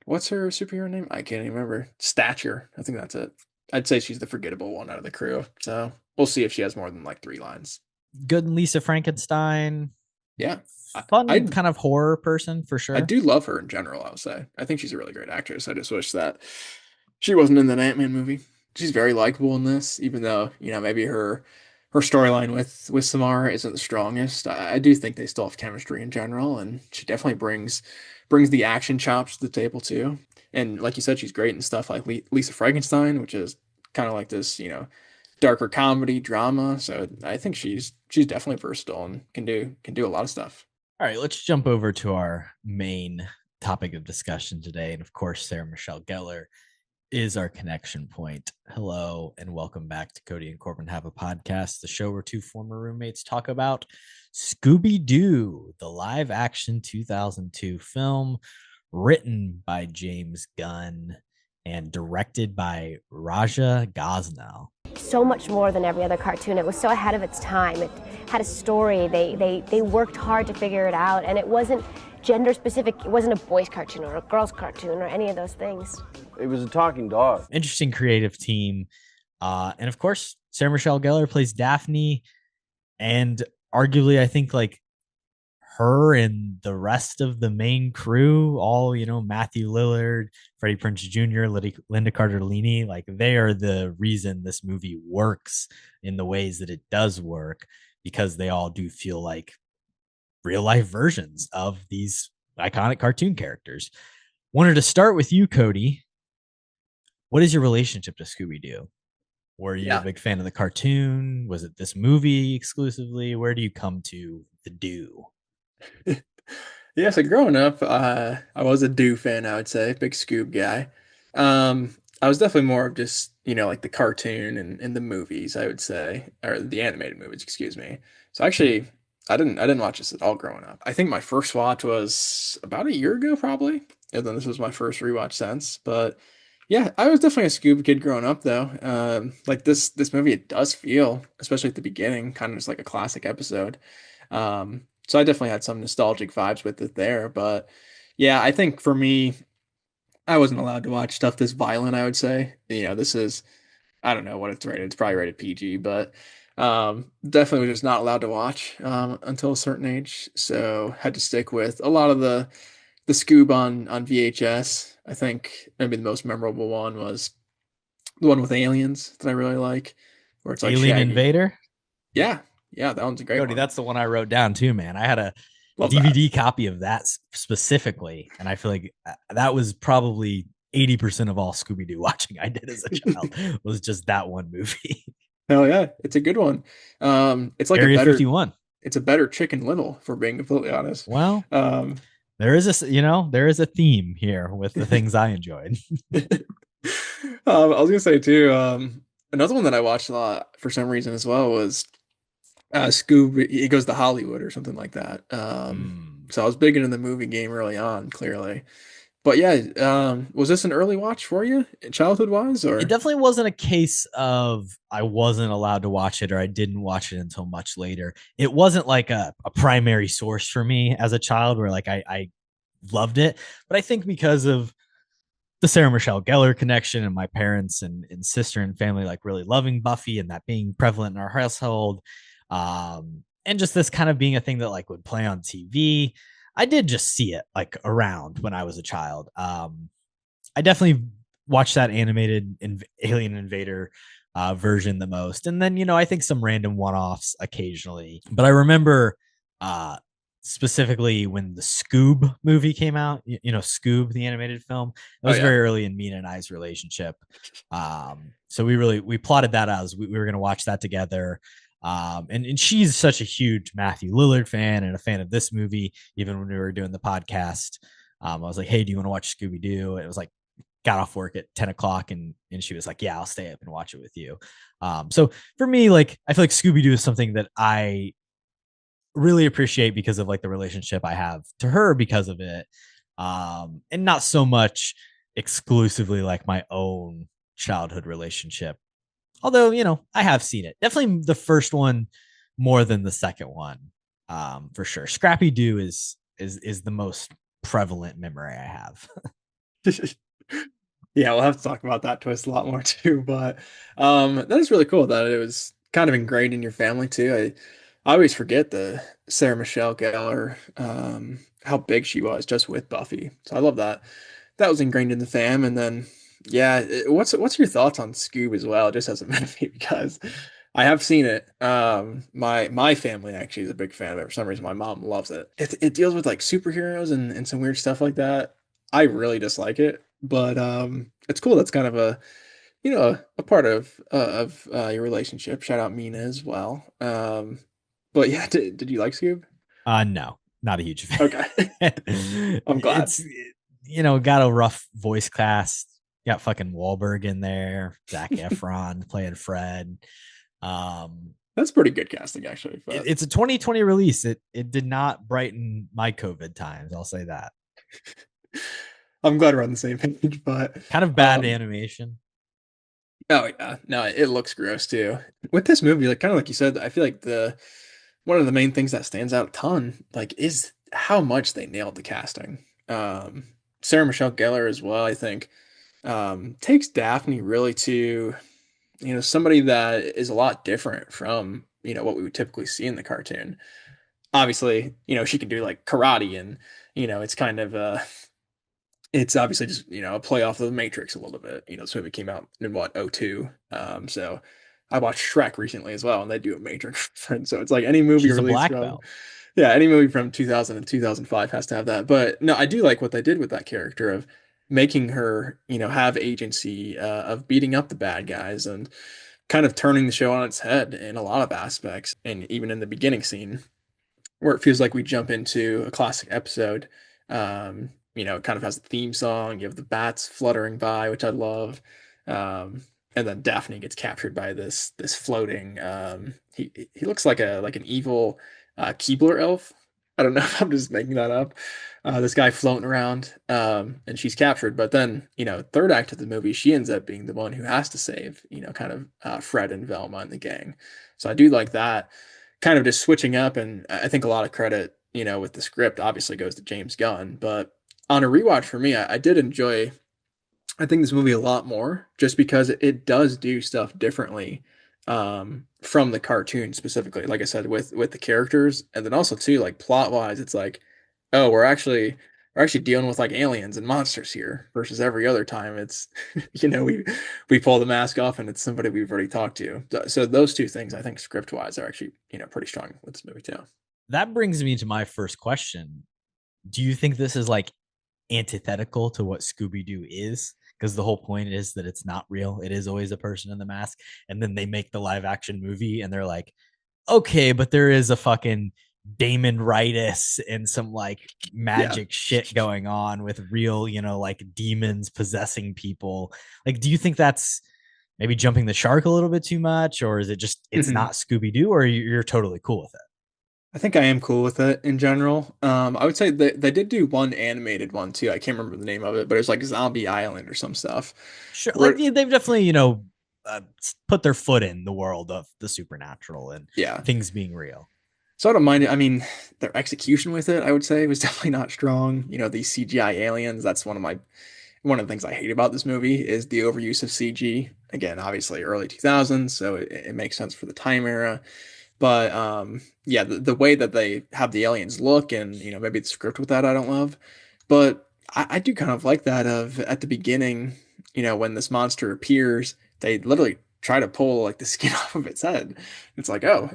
what's her superhero name? I can't even remember. Stature. I think that's it. I'd say she's the forgettable one out of the crew. So we'll see if she has more than like 3 lines. good in Lisa Frankenstein. Yeah. I, Fun I kind of horror person for I sure. do love her in general, I would say. I think she's a really great actress. I just wish that she wasn't in the Ant-Man movie. She's very likable in this, even though, maybe her storyline with Samara isn't the strongest. I do think they still have chemistry in general, and she definitely brings the action chops to the table too. And like you said, she's great in stuff like Lisa Frankenstein, which is kind of like this, darker comedy drama. So I think she's definitely versatile and can do a lot of stuff. All right, let's jump over to our main topic of discussion today. And of course, Sarah Michelle Gellar is our connection point. Hello, and welcome back to Kody and Korbin Have a Podcast, the show where two former roommates talk about Scooby-Doo, the live action 2002 film written by James Gunn and directed by Raja Gosnell. So much more than every other cartoon. It was so ahead of its time. It had a story. They worked hard to figure it out, and it wasn't gender specific. It wasn't a boys cartoon or a girls cartoon or any of those things. It was a talking dog. Interesting creative team. And of course, Sarah Michelle Gellar plays Daphne, and arguably, I think like her and the rest of the main crew, all, Matthew Lillard, Freddie Prinze Jr., Linda Cardellini, like they are the reason this movie works in the ways that it does work, because they all do feel like real life versions of these iconic cartoon characters. Wanted to start with you, Kody. What is your relationship to Scooby-Doo? Were you a big fan of the cartoon? Was it this movie exclusively? Where do you come to the Do? Yeah, so growing up, I was a Do fan, I would say, big Scoob guy. I was definitely more of just, like the cartoon and the movies, I would say, or the animated movies, excuse me. So actually, I didn't watch this at all growing up. I think my first watch was about a year ago, probably, and then this was my first rewatch since. But yeah, I was definitely a Scoob kid growing up, though. Like this movie, it does feel, especially at the beginning, kind of just like a classic episode. So I definitely had some nostalgic vibes with it there. But yeah, I think for me, I wasn't allowed to watch stuff this violent, I would say. This is, I don't know what it's rated. It's probably rated PG, but definitely was just not allowed to watch until a certain age. So had to stick with a lot of the Scoob on VHS. I think maybe the most memorable one was the one with aliens that I really like, where it's like Alien Shaggy. Invader? Yeah, that one's a great Cody, one. that's the one I wrote down too, man. I had a Love DVD copy of that specifically, and I feel like that was probably 80% of all Scooby-Doo watching I did as a child was just that one movie. Hell yeah, it's a good one. It's like Area a better 51. It's a better Chicken Little, for being completely honest. Well, Um, there is a theme here with the things I enjoyed. I was gonna say too, another one that I watched a lot for some reason as well was Scoob. He Goes to Hollywood or something like that. So I was big into the movie game early on, clearly. But yeah, was this an early watch for you, childhood wise, or? It definitely wasn't a case of I wasn't allowed to watch it or I didn't watch it until much later. It wasn't like a primary source for me as a child where like I loved it. But I think because of the Sarah Michelle Gellar connection and my parents and sister and family like really loving Buffy and that being prevalent in our household, and just this kind of being a thing that like would play on TV. I did just see it like around when I was a child. I definitely watched that animated Alien Invader version the most. And then, I think some random one-offs occasionally. But I remember specifically when the Scoob movie came out, Scoob, the animated film. It was very early in Mina and I's relationship. So we plotted that out as we were going to watch that together. And she's such a huge Matthew Lillard fan and a fan of this movie. Even when we were doing the podcast, I was like, hey, do you want to watch Scooby-Doo? And it was like, got off work at 10 o'clock and she was like, yeah, I'll stay up and watch it with you. So for me, like, I feel like Scooby-Doo is something that I really appreciate because of like the relationship I have to her because of it. And not so much exclusively like my own childhood relationship. Although, I have seen it. Definitely the first one more than the second one, for sure. Scrappy Doo is the most prevalent memory I have. Yeah, we'll have to talk about that twist a lot more too. But that is really cool that it was kind of ingrained in your family too. I always forget the Sarah Michelle Gellar, how big she was just with Buffy. So I love that. That was ingrained in the fam. And then, yeah, what's your thoughts on Scoob as well, just as a movie? Because I have seen it. My family actually is a big fan of it. For some reason, my mom loves it. It deals with like superheroes and some weird stuff like that. I really dislike it, but it's cool. That's kind of a a part of your relationship. Shout out Mina as well. But yeah, did you like Scoob? No, not a huge fan. Okay, I'm glad. It's got a rough voice cast. Got fucking Wahlberg in there, Zac Efron playing Fred. That's pretty good casting, actually. But It's a 2020 release. It did not brighten my COVID times. I'll say that. I'm glad we're on the same page. But Kind of bad animation. oh yeah, no, it looks gross too. With this movie, like kind of like you said, I feel like the one of the main things that stands out a ton, like, is how much they nailed the casting. Sarah Michelle Gellar as well, I think, takes Daphne really to, somebody that is a lot different from, what we would typically see in the cartoon. Obviously, she can do like karate and, it's kind of it's obviously just, a play off of the Matrix a little bit. This movie came out in what, '02. So I watched Shrek recently as well, and they do a Matrix reference. So it's like any movie She's a released black from, belt. yeah, any movie from 2000 and 2005 has to have that. But no, I do like what they did with that character of making her, have agency, of beating up the bad guys and kind of turning the show on its head in a lot of aspects. And even in the beginning scene, where it feels like we jump into a classic episode. It kind of has a theme song. You have the bats fluttering by, which I love. And then Daphne gets captured by this floating. He looks like an evil Keebler elf. I don't know if I'm just making that up. This guy floating around, and she's captured. But then, third act of the movie, she ends up being the one who has to save, kind of Fred and Velma and the gang. So I do like that kind of just switching up. And I think a lot of credit, with the script obviously goes to James Gunn. But on a rewatch for me, I did enjoy, I think, this movie a lot more just because it does do stuff differently, from the cartoon specifically. Like I said, with the characters, and then also too, like plot wise, it's like, oh, we're actually dealing with like aliens and monsters here versus every other time it's we pull the mask off and it's somebody we've already talked to. So those two things, I think, script wise, are actually pretty strong with this movie too. That brings me to my first question. Do you think this is like antithetical to what Scooby-Doo is? Because the whole point is that it's not real. It is always a person in the mask. And then they make the live action movie and they're like, okay, but there is a fucking Damon Rightus and some like Yeah. magic shit going on with real, like demons possessing people. Like, do you think that's maybe jumping the shark a little bit too much? Or is it just, it's Mhm. not Scooby-Doo, or you're totally cool with it? I think I am cool with it in general. I would say they did do one animated one too. I can't remember the name of it, but it's like Zombie Island or some stuff. Sure. Like, Where, yeah, they've definitely, put their foot in the world of the supernatural and yeah. things being real. So I don't mind it. I mean, their execution with it, I would say, was definitely not strong. These CGI aliens, that's one of the things I hate about this movie is the overuse of CG. Again, obviously early 2000s, so it makes sense for the time era. But yeah, the way that they have the aliens look, and maybe the script with that I don't love, but I do kind of like that of at the beginning, when this monster appears, they literally try to pull like the skin off of its head. It's like, oh,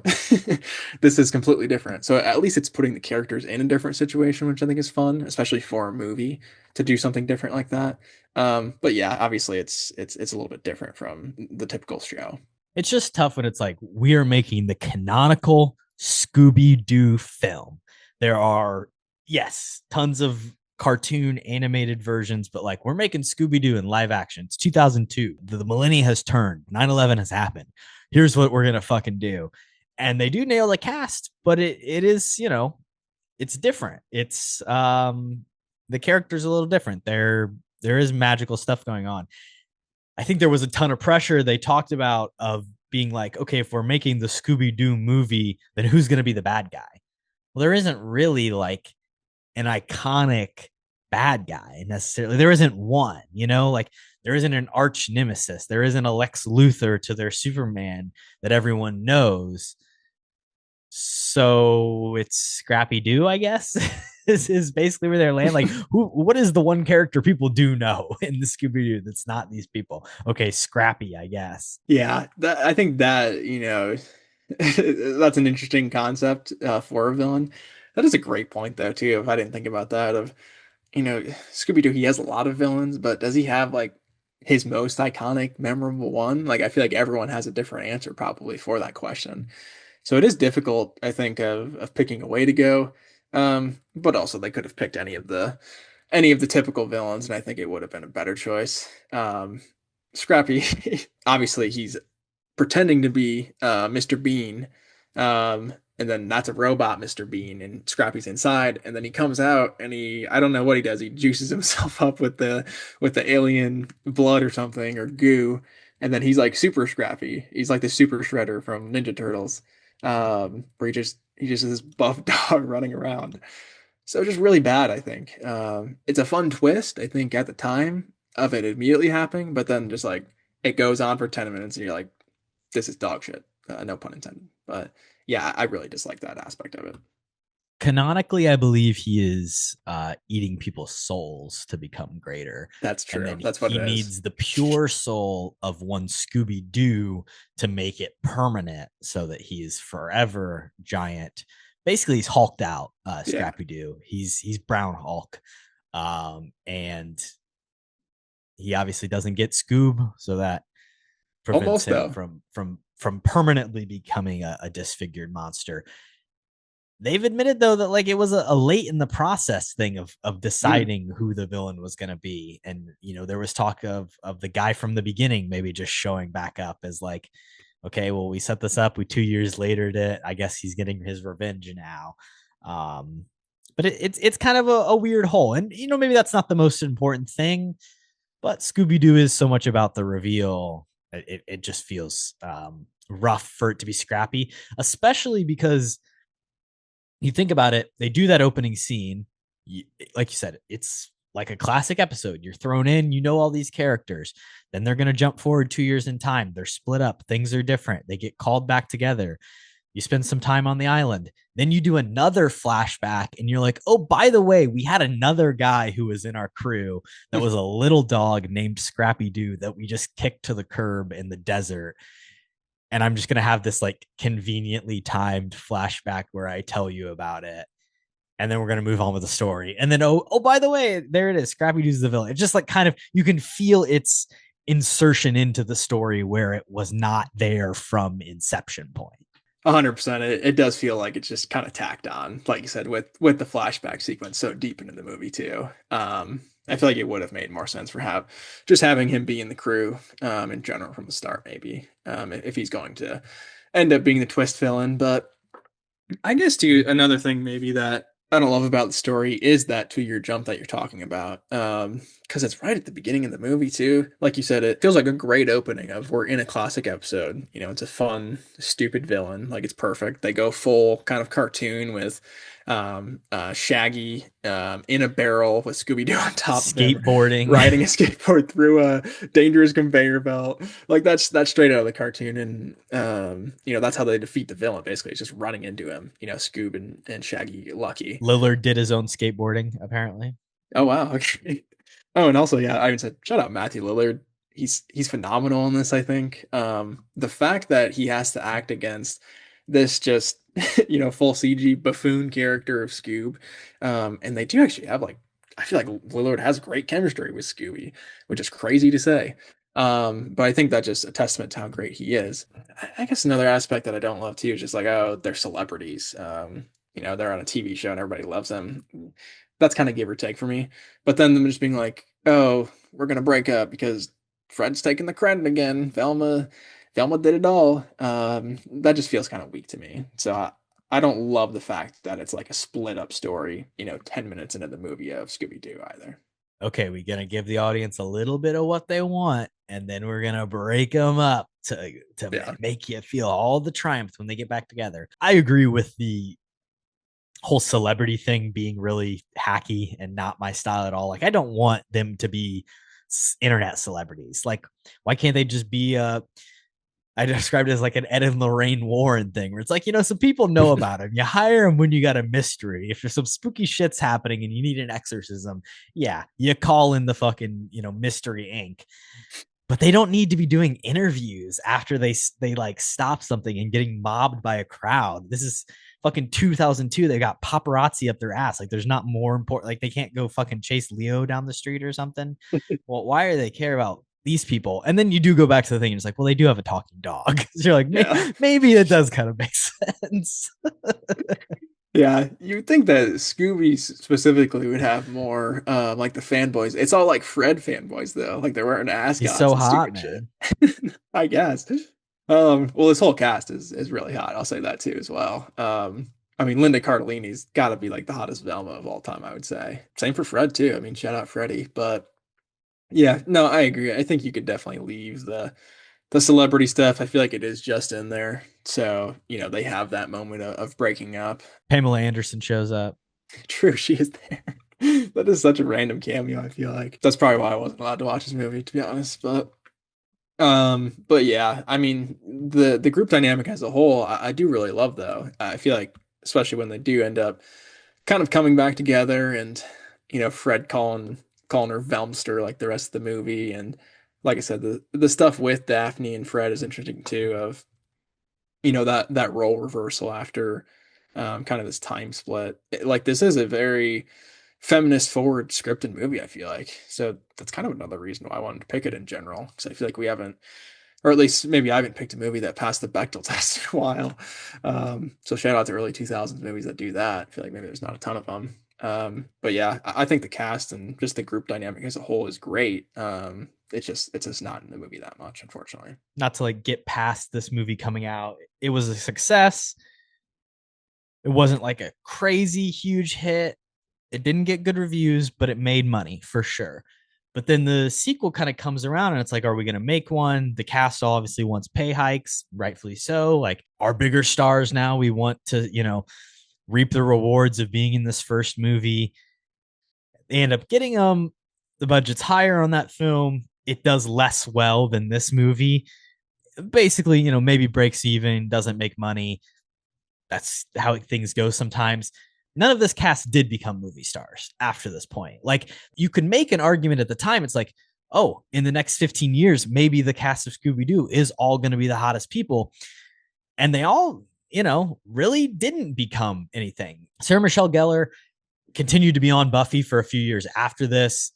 this is completely different. So at least it's putting the characters in a different situation, which I think is fun, especially for a movie to do something different like that. But yeah, obviously it's a little bit different from the typical show. It's just tough when it's like, we are making the canonical Scooby-Doo film. There are, yes, tons of cartoon animated versions, but like, we're making Scooby-Doo in live action. It's 2002. The millennia has turned. 9/11 has happened. Here's what we're going to fucking do. And they do nail the cast, but it is, it's different. It's the character's a little different. There is magical stuff going on. I think there was a ton of pressure they talked about of being like, okay, if we're making the Scooby-Doo movie, then who's going to be the bad guy? Well, there isn't really like an iconic bad guy necessarily. There isn't one, like there isn't an arch nemesis. There isn't a Lex Luthor to their Superman that everyone knows. So it's Scrappy Doo, I guess. Is basically where they're land. Like, what is the one character people do know in the Scooby-Doo that's not these people? Okay, Scrappy, I guess. Yeah, I think that, that's an interesting concept for a villain. That is a great point, though, too. If I didn't think about that, Scooby-Doo, he has a lot of villains, but does he have like his most iconic, memorable one? Like, I feel like everyone has a different answer probably for that question. So it is difficult, I think, of picking a way to go. But also they could have picked any of the typical villains, and I think it would have been a better choice. Scrappy, obviously, he's pretending to be Mr. Bean, and then that's a robot Mr. Bean, and Scrappy's inside, and then he comes out and I don't know what he does. He juices himself up with the alien blood or something or goo, and then he's like super Scrappy. He's like the super shredder from Ninja Turtles, where he just is this buff dog running around. So just really bad, I think. It's a fun twist, I think, at the time of it immediately happening, but then just like it goes on for 10 minutes and you're like, this is dog shit. No pun intended. But yeah, I really dislike that aspect of it. Canonically, I believe he is eating people's souls to become greater. That's true. And then That's what he it is. needs the pure soul of one Scooby-Doo to make it permanent so that he is forever giant. Basically, he's hulked out, Scrappy-Doo. He's Brown Hulk. And he obviously doesn't get Scoob, so that prevents Almost, him from permanently becoming a disfigured monster. They've admitted though that like it was a late in the process thing of deciding who the villain was going to be, and there was talk of the guy from the beginning maybe just showing back up as like, okay, well, we set this up, we 2 years later it, I guess he's getting his revenge now. But it's kind of a weird hole, and maybe that's not the most important thing, but Scooby-Doo is so much about the reveal. It just feels rough for it to be Scrappy, especially because you think about it, they do that opening scene. Like you said, it's like a classic episode. You're thrown in, all these characters. Then they're going to jump forward 2 years in time. They're split up. Things are different. They get called back together. You spend some time on the island. Then you do another flashback and you're like, oh, by the way, we had another guy who was in our crew that was a little dog named Scrappy-Doo that we just kicked to the curb in the desert. And I'm just going to have this like conveniently timed flashback where I tell you about it. And then we're going to move on with the story. And then, oh, by the way, there it is. Scrappy-Doo's the villain. It's just like kind of, you can feel its insertion into the story where it was not there from inception point. 100%. It does feel like it's just kind of tacked on, like you said, with the flashback sequence so deep into the movie too. I feel like it would have made more sense for having him be in the crew in general from the start, maybe if he's going to end up being the twist villain. But I guess too, another thing maybe that I don't love about the story is that 2 year jump that you're talking about. Because it's right at the beginning of the movie too. Like you said, it feels like a great opening of we're in a classic episode. It's a fun, stupid villain. Like it's perfect. They go full kind of cartoon with Shaggy in a barrel with Scooby-Doo on top skateboarding, of him, riding a skateboard through a dangerous conveyor belt. Like that's straight out of the cartoon, and that's how they defeat the villain. Basically, it's just running into him. Scoob and Shaggy Lucky. Lillard did his own skateboarding apparently. Oh wow. Okay. Oh, and also, yeah, I even said shout out Matthew Lillard. He's phenomenal in this, I think. The fact that he has to act against this just full CG buffoon character of Scoob, and they do actually have I feel like Lillard has great chemistry with Scooby, which is crazy to say. But I think that's just a testament to how great he is. I guess another aspect that I don't love too is just like, oh, they're celebrities. They're on a TV show and everybody loves them. That's kind of give or take for me. But then them just being like, oh, we're gonna break up because Fred's taking the credit again. Velma did it all. That just feels kind of weak to me. So I don't love the fact that it's like a split up story, 10 minutes into the movie of Scooby-Doo either. Okay, we're going to give the audience a little bit of what they want, and then we're going to break them up to make you feel all the triumphs when they get back together. I agree with the whole celebrity thing being really hacky and not my style at all. Like, I don't want them to be internet celebrities. Like, why can't they just be I described it as like an Ed and Lorraine Warren thing, where it's like, some people know about him. You hire him when you got a mystery. If there's some spooky shit's happening and you need an exorcism, yeah, you call in the fucking, Mystery Inc. But they don't need to be doing interviews after they like stop something and getting mobbed by a crowd. This is fucking 2002. They got paparazzi up their ass. Like there's not more important. Like they can't go fucking chase Leo down the street or something. Well, why do they care about these people? And then you do go back to the thing. And it's like, well, they do have a talking dog. So you're like, maybe it does kind of make sense. Yeah, you'd think that Scooby specifically would have more, like the fanboys. It's all like Fred fanboys though, like they're wearing ascots. He's so and hot, stupid man. shit. I guess. Well, this whole cast is really hot. I'll say that too as well. I mean, Linda Cardellini's got to be like the hottest Velma of all time, I would say. Same for Fred too. I mean, shout out Freddie. But yeah, no, I agree. I think you could definitely leave the celebrity stuff. I feel like it is just in there. So, they have that moment of breaking up. Pamela Anderson shows up. True, she is there. That is such a random cameo, I feel like. That's probably why I wasn't allowed to watch this movie, to be honest. But yeah, I mean, the group dynamic as a whole, I do really love though. I feel like, especially when they do end up kind of coming back together and, Fred calling her Velmster like the rest of the movie. And like I said, the stuff with Daphne and Fred is interesting too, of, that role reversal after kind of this time split. Like this is a very feminist forward scripted movie, I feel like. So that's kind of another reason why I wanted to pick it in general. Because I feel like we haven't, or at least maybe I haven't picked a movie that passed the Bechdel test in a while. So shout out to early 2000s movies that do that. I feel like maybe there's not a ton of them. But yeah, I think the cast and just the group dynamic as a whole is great. It's just not in the movie that much, unfortunately. Not to like get past this movie coming out. It was a success. It wasn't like a crazy huge hit. It didn't get good reviews, but it made money for sure. But then the sequel kind of comes around and it's like, are we going to make one? The cast obviously wants pay hikes, rightfully so. Like, our bigger stars now. We want to, reap the rewards of being in this first movie. They end up getting the budget's higher on that film. It does less well than this movie. Basically, maybe breaks even, doesn't make money. That's how things go sometimes. None of this cast did become movie stars after this point. Like, you could make an argument at the time. It's like, oh, in the next 15 years, maybe the cast of Scooby-Doo is all going to be the hottest people. And they all, really didn't become anything. Sarah Michelle Gellar continued to be on Buffy for a few years after this.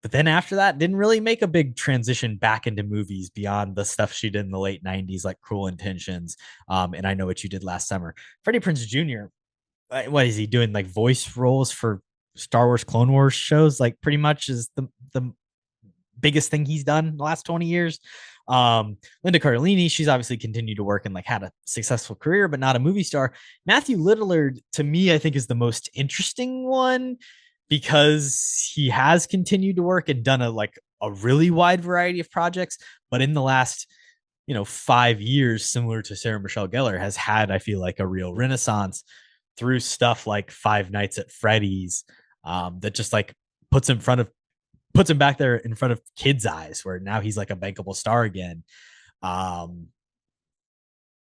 But then after that, didn't really make a big transition back into movies beyond the stuff she did in the late 90s, like Cruel Intentions. And I Know What You Did Last Summer. Freddie Prinze Jr., what is he doing? Like voice roles for Star Wars Clone Wars shows, like pretty much is the biggest thing he's done in the last 20 years. Linda Cardellini, she's obviously continued to work and like had a successful career, but not a movie star. Matthew Lillard, to me, I think is the most interesting one because he has continued to work and done a really wide variety of projects. But in the last 5 years, similar to Sarah Michelle Gellar, has had, I feel like, a real renaissance through stuff like Five Nights at Freddy's, that just like puts him back there in front of kids' eyes, where now he's like a bankable star again.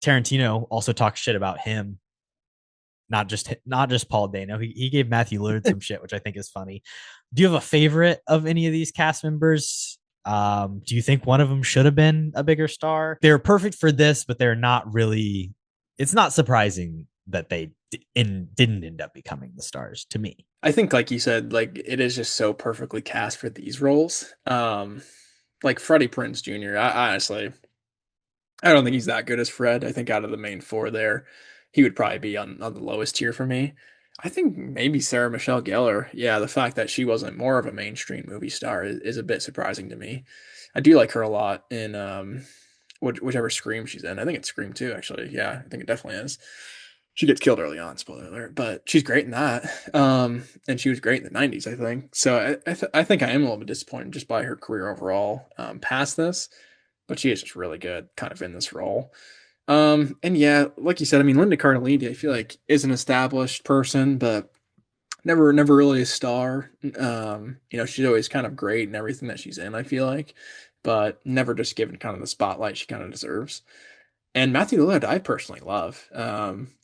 Tarantino also talks shit about him, not just Paul Dano. He gave Matthew Lillard some shit, which I think is funny. Do you have a favorite of any of these cast members? Do you think one of them should have been a bigger star? They're perfect for this, but they're not really. It's not surprising that they didn't end up becoming the stars, to me. I think, like you said, like it is just so perfectly cast for these roles. Like Freddie Prinze Jr., I honestly, I don't think he's that good as Fred. I think out of the main four there, he would probably be on the lowest tier for me. I think maybe Sarah Michelle Gellar. Yeah, the fact that she wasn't more of a mainstream movie star is a bit surprising to me. I do like her a lot in whichever Scream she's in. I think it's Scream 2, actually. Yeah, I think it definitely is. She gets killed early on, spoiler alert, but she's great in that. And she was great in the 90s, I think. So I think I am a little bit disappointed just by her career overall past this, but she is just really good kind of in this role. And yeah, like you said, I mean, Linda Cardellini, I feel like is an established person, but never really a star. She's always kind of great in everything that she's in, I feel like, but never just given kind of the spotlight she kind of deserves. And Matthew Lillard, I personally love.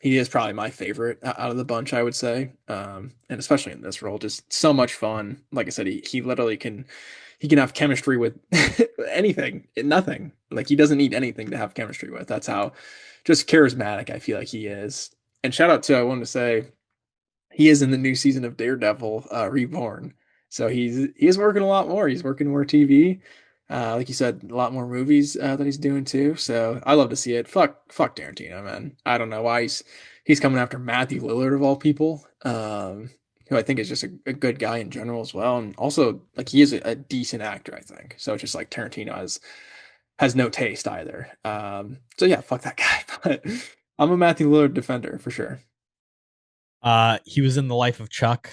He is probably my favorite out of the bunch, I would say. And especially in this role, just so much fun. Like I said, he literally can have chemistry with anything, nothing. Like he doesn't need anything to have chemistry with. That's how just charismatic I feel like he is. And shout out to, I wanted to say, he is in the new season of Daredevil Reborn. So he is working a lot more. He's working more TV. Like you said, a lot more movies that he's doing too. So I love to see it. Fuck Tarantino, man. I don't know why he's coming after Matthew Lillard of all people. Who I think is just a good guy in general as well. And also like he is a decent actor, I think. So it's just like Tarantino has no taste either. So yeah, fuck that guy. But I'm a Matthew Lillard defender for sure. He was in The Life of Chuck.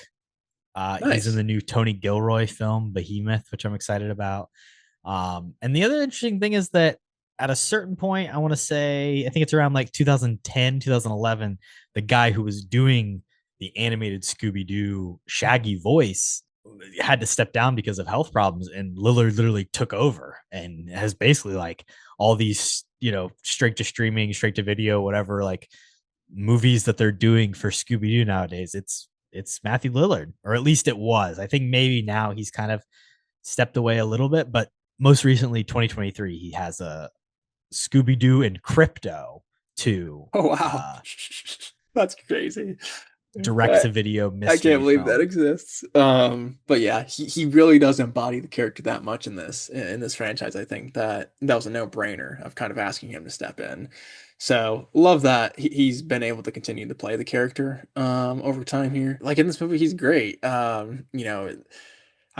He's in Nice. the new Tony Gilroy film, Behemoth, which I'm excited about. And the other interesting thing is that at a certain point, I want to say, I think it's around like 2010, 2011, the guy who was doing the animated Scooby-Doo Shaggy voice had to step down because of health problems, and Lillard literally took over and has basically like all these, straight to streaming, straight to video, whatever, like movies that they're doing for Scooby-Doo nowadays. It's Matthew Lillard, or at least it was. I think maybe now he's kind of stepped away a little bit, but most recently 2023 he has a Scooby-Doo and Crypto 2 Oh wow, that's crazy. direct I, to video I mystery can't believe that film. exists. But yeah, he really does embody the character that much in this franchise. I think that was a no brainer of kind of asking him to step in. So love that he's been able to continue to play the character over time here. Like in this movie, he's great. I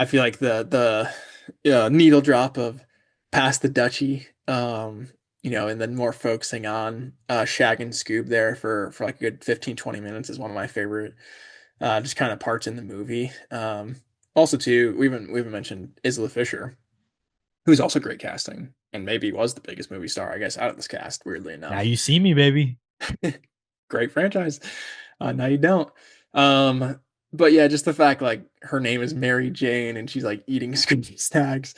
feel like the needle drop of past the duchy, and then more focusing on Shag and Scoob there for like a good 15-20 minutes is one of my favorite just kind of parts in the movie. Also too, we even mentioned Isla Fisher, who's also great casting and maybe was the biggest movie star, I guess, out of this cast, weirdly Now enough. you see me, baby. Great franchise. Now you don't. Um, but yeah, just the fact like her name is Mary Jane and she's like eating Scooby snacks,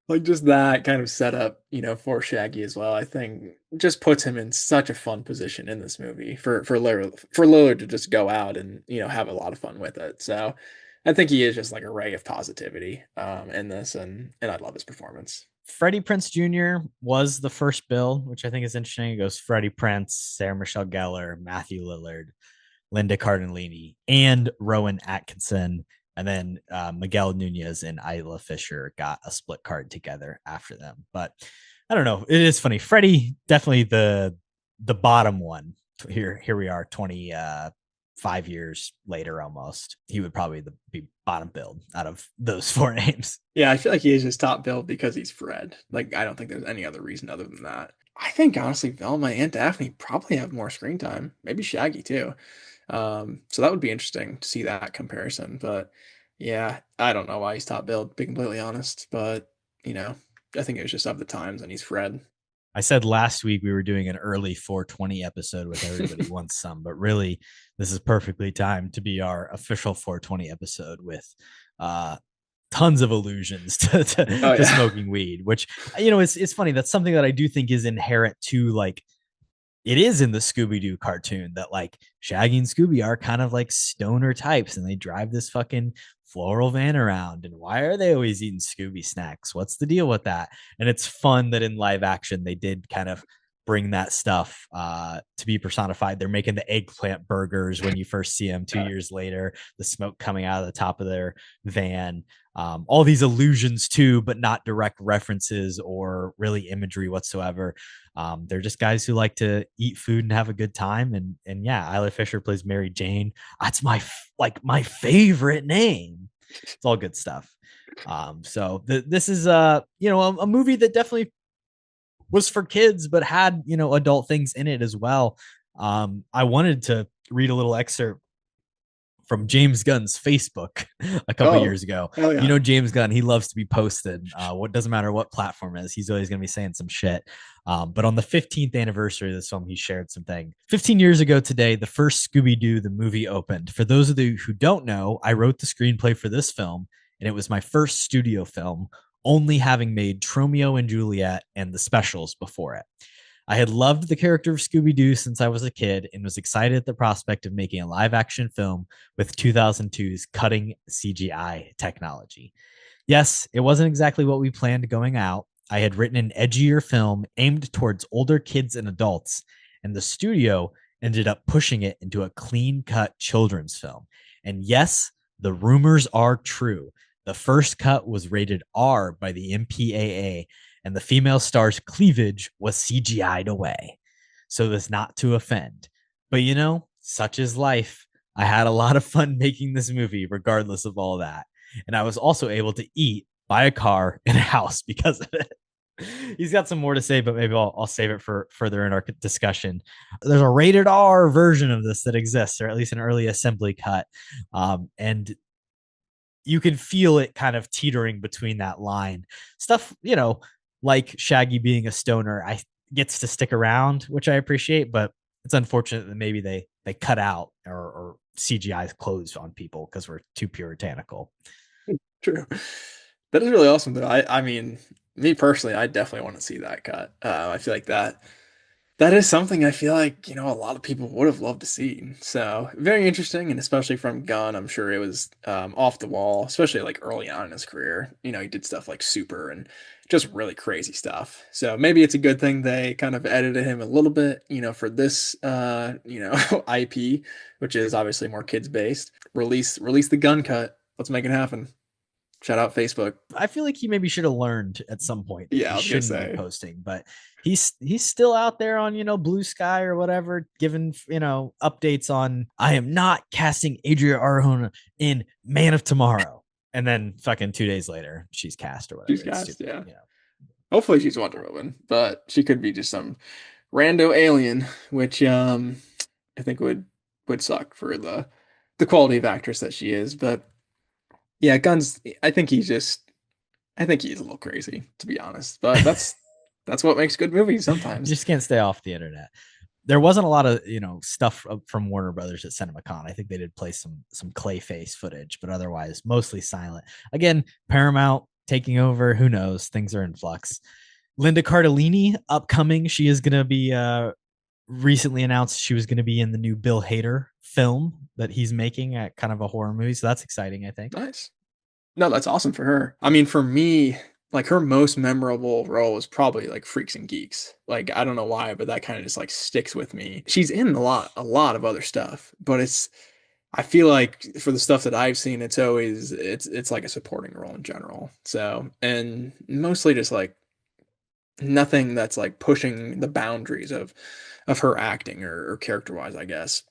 like just that kind of setup, for Shaggy as well. I think just puts him in such a fun position in this movie for Lillard to just go out and have a lot of fun with it. So I think he is just like a ray of positivity in this, and I love his performance. Freddie Prinze Jr. was the first bill, which I think is interesting. It goes Freddie Prinze, Sarah Michelle Gellar, Matthew Lillard, Linda Cardellini, and Rowan Atkinson. And then Miguel Nunez and Isla Fisher got a split card together after them. But I don't know. It is funny. Freddie, definitely the bottom one. Here we are, 25 years later almost. He would probably be bottom billed out of those four names. Yeah, I feel like he is just top billed because he's Fred. Like, I don't think there's any other reason other than that. I think honestly, Velma and Daphne probably have more screen time. Maybe Shaggy too. So that would be interesting to see that comparison. But yeah, I don't know why he's top billed, to be completely honest. But you know, I think it was just of the times, and he's Fred. I said last week we were doing an early 420 episode with Everybody Wants Some, but really this is perfectly timed to be our official 420 episode with tons of allusions to smoking weed, which, it's funny. That's something that I do think is inherent to, like, it is in the Scooby-Doo cartoon that like Shaggy and Scooby are kind of like stoner types and they drive this fucking floral van around. And why are they always eating Scooby snacks? What's the deal with that? And it's fun that in live action, they did kind of bring that stuff to be personified. They're making the eggplant burgers when you first see them 2 years later, the smoke coming out of the top of their van. All these allusions to, but not direct references or really imagery whatsoever. They're just guys who like to eat food and have a good time. And yeah, Isla Fisher plays Mary Jane. That's my favorite name. It's all good stuff. So this is a movie that definitely was for kids, but had, adult things in it as well. I wanted to read a little excerpt from James Gunn's Facebook a couple years ago. Hell yeah. You know, James Gunn, he loves to be posted. What doesn't matter what platform it is, he's always going to be saying some shit. But on the 15th anniversary of this film, he shared something. 15 years ago today, the first Scooby-Doo, the movie, opened. For those of you who don't know, I wrote the screenplay for this film, and it was my first studio film, only having made Tromeo and Juliet and the specials before it. I had loved the character of Scooby-Doo since I was a kid and was excited at the prospect of making a live-action film with 2002's cutting CGI technology. Yes, it wasn't exactly what we planned going out. I had written an edgier film aimed towards older kids and adults, and the studio ended up pushing it into a clean-cut children's film. And yes, the rumors are true. The first cut was rated R by the MPAA, and the female star's cleavage was CGI'd away. So as not to offend. But you know, such is life. I had a lot of fun making this movie, regardless of all that. And I was also able to eat, buy a car, and a house because of it. He's got some more to say, but maybe I'll save it for further in our discussion. There's a rated R version of this that exists, or at least an early assembly cut. And you can feel it kind of teetering between that line. Stuff, you know, like Shaggy being a stoner, I gets to stick around, which I appreciate, but it's unfortunate that maybe they cut out or CGI clothes on people because we're too puritanical. True. That is really awesome, though. I mean, me personally, I definitely want to see that cut. I feel like that is something I feel like, you know, a lot of people would have loved to see. So very interesting, and especially from Gunn, I'm sure it was off the wall, especially like early on in his career. You know, he did stuff like Super and just really crazy stuff. So maybe it's a good thing they kind of edited him a little bit, you know, for this you know, IP, which is obviously more kids based. Release the Gunn cut. Let's make it happen. Shout out Facebook. I feel like he maybe should have learned at some point. Yeah, I he was gonna shouldn't say. be posting, but he's still out there on, you know, Blue Sky or whatever, giving, you know, updates on I am not casting Adria Arjona in Man of Tomorrow, and then fucking 2 days later she's cast or whatever. She's cast, yeah. You know. Hopefully she's Wonder Woman, but she could be just some rando alien, which I think would suck for the quality of actress that she is. But yeah, Gunn's. I think he's a little crazy, to be honest. But that's what makes good movies sometimes. You just can't stay off the internet. There wasn't a lot of, you know, stuff from Warner Brothers at CinemaCon. I think they did play some Clayface footage, but otherwise mostly silent. Again, Paramount taking over. Who knows? Things are in flux. Linda Cardellini upcoming. She is going to be recently announced she was going to be in the new Bill Hader film that he's making, at kind of a horror movie. So that's exciting, I think. Nice. No, that's awesome for her. I mean, for me, like her most memorable role is probably like Freaks and Geeks. Like, I don't know why, but that kind of just like sticks with me. She's in a lot of other stuff, but I feel like for the stuff that I've seen, it's always, it's like a supporting role in general. So, and mostly just like nothing that's like pushing the boundaries of her acting or character wise, I guess.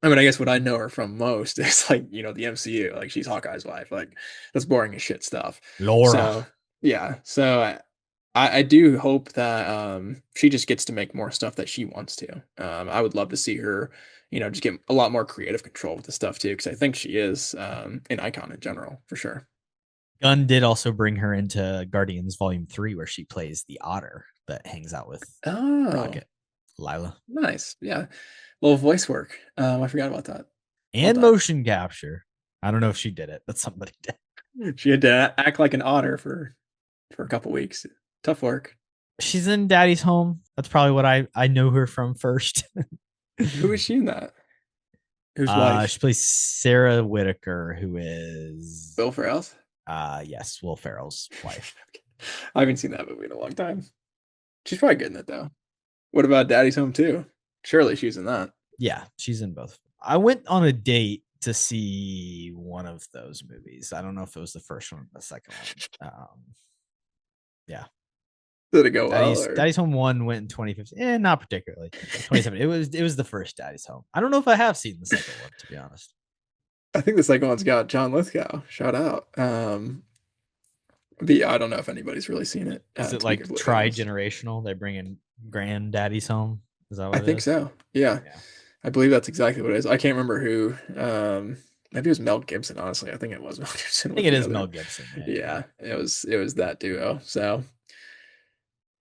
I mean, I guess what I know her from most is like, you know, the MCU, like she's Hawkeye's wife, like that's boring as shit stuff. Laura. So, yeah. So I do hope that she just gets to make more stuff that she wants to. I would love to see her, you know, just get a lot more creative control with the stuff too, because I think she is an icon in general, for sure. Gunn did also bring her into Guardians Volume 3, where she plays the otter that hangs out with Rocket. Lila. Nice. Yeah. Little voice work. I forgot about that. And motion capture. I don't know if she did it, but somebody did. She had to act like an otter for a couple weeks. Tough work. She's in Daddy's Home. That's probably what I know her from first. Who is she in that? Who's wife? She plays Sarah Whitaker, who is Will Ferrell's? Yes, Will Ferrell's wife. I haven't seen that movie in a long time. She's probably good in it though. What about Daddy's Home 2? Surely she's in that. Yeah, she's in both. I went on a date to see one of those movies. I don't know if it was the first one or the second one. Yeah. Did it go well? Daddy's Home 1 went in 2015. Not particularly. 2017. It was the first Daddy's Home. I don't know if I have seen the second one, to be honest. I think the second one's got John Lithgow. Shout out. But yeah, I don't know if anybody's really seen it. Is it like tri-generational? They bring in Granddaddy's Home? Is that what I think so. Yeah. I believe that's exactly what it is. I can't remember who maybe it was Mel Gibson. Honestly, I think it was Mel Gibson. I think Was it the is other. Mel Gibson. Yeah, it was that duo. So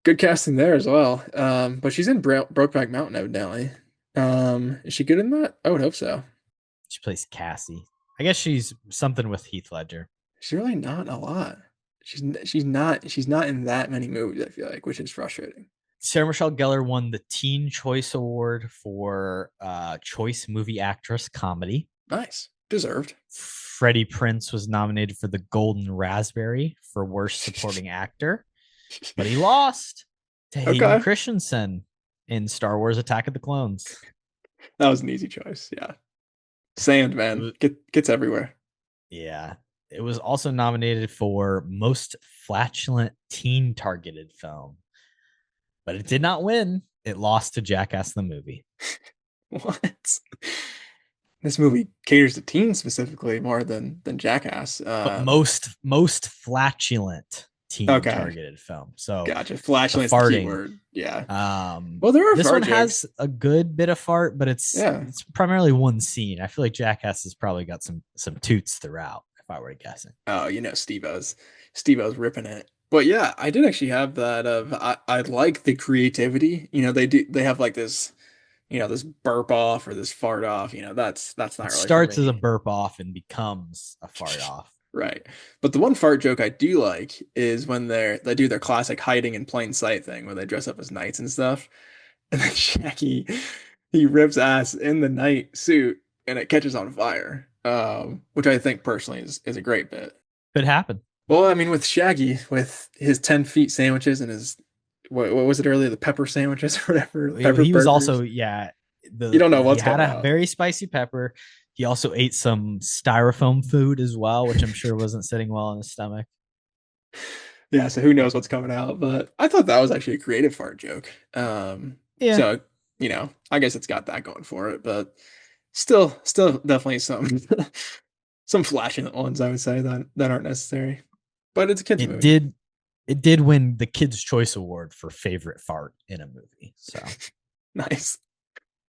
good casting there as well. But she's in Brokeback Mountain evidently. Is she good in that? I would hope so. She plays Cassie. I guess she's something with Heath Ledger. She's really not in a lot. She's not in that many movies, I feel like, which is frustrating. Sarah Michelle Gellar won the Teen Choice Award for Choice Movie Actress Comedy. Nice. Deserved. Freddie Prinze was nominated for the Golden Raspberry for Worst Supporting Actor, but he lost to Hayden Okay. Christensen in Star Wars Attack of the Clones. That was an easy choice. Yeah. Sand, man. Gets everywhere. Yeah. It was also nominated for Most Flatulent Teen Targeted Film, but it did not win. It lost to Jackass the movie. What? This movie caters to teens specifically more than Jackass. But most flatulent teen targeted film. So gotcha. Flatulent farting. Keyword. Yeah. Well, there are this fart one jokes. has a good bit of fart, but it's primarily one scene. I feel like Jackass has probably got some toots throughout, if I were guessing. Oh, Steve-O's ripping it. But yeah, I did actually have that of I like the creativity. They have like this, this burp off or this fart off. That's not really. It starts as a burp off and becomes a fart off. Right. But the one fart joke I do like is when they do their classic hiding in plain sight thing where they dress up as knights and stuff. And then Shaggy, he rips ass in the knight suit and it catches on fire. Which I think personally is a great bit. Could happen. Well, I mean, with Shaggy, with his 10 feet sandwiches and his, what was it earlier? The pepper sandwiches or whatever. Pepper he was burgers. Also, you don't know what's going on. He had a very spicy pepper. He also ate some styrofoam food as well, which I'm sure wasn't sitting well in his stomach. Yeah, so who knows what's coming out, but I thought that was actually a creative fart joke. Yeah. So, I guess it's got that going for it, but still definitely some flashing ones, I would say, that aren't necessary. But it's a kid's movie. It did win the Kids' Choice Award for favorite fart in a movie. So nice.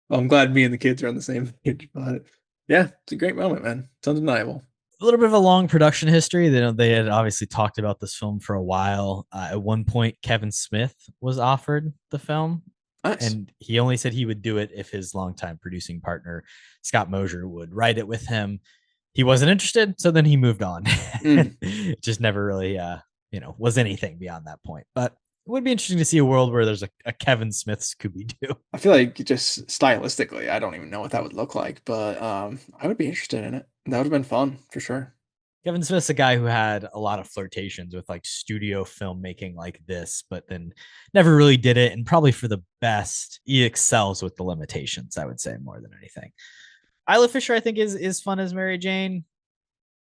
Well, I'm glad me and the kids are on the same page, but yeah, it's a great moment, man. It's undeniable. A little bit of a long production history. They had obviously talked about this film for a while. At one point, Kevin Smith was offered the film. Nice. And he only said he would do it if his longtime producing partner, Scott Mosier, would write it with him. He wasn't interested, so then he moved on. It just never really, was anything beyond that point. But it would be interesting to see a world where there's a Kevin Smith Scooby-Doo. I feel like just stylistically, I don't even know what that would look like, but I would be interested in it. That would have been fun for sure. Kevin Smith's a guy who had a lot of flirtations with like studio filmmaking like this, but then never really did it. And probably for the best, he excels with the limitations, I would say, more than anything. Isla Fisher, I think, is fun as Mary Jane.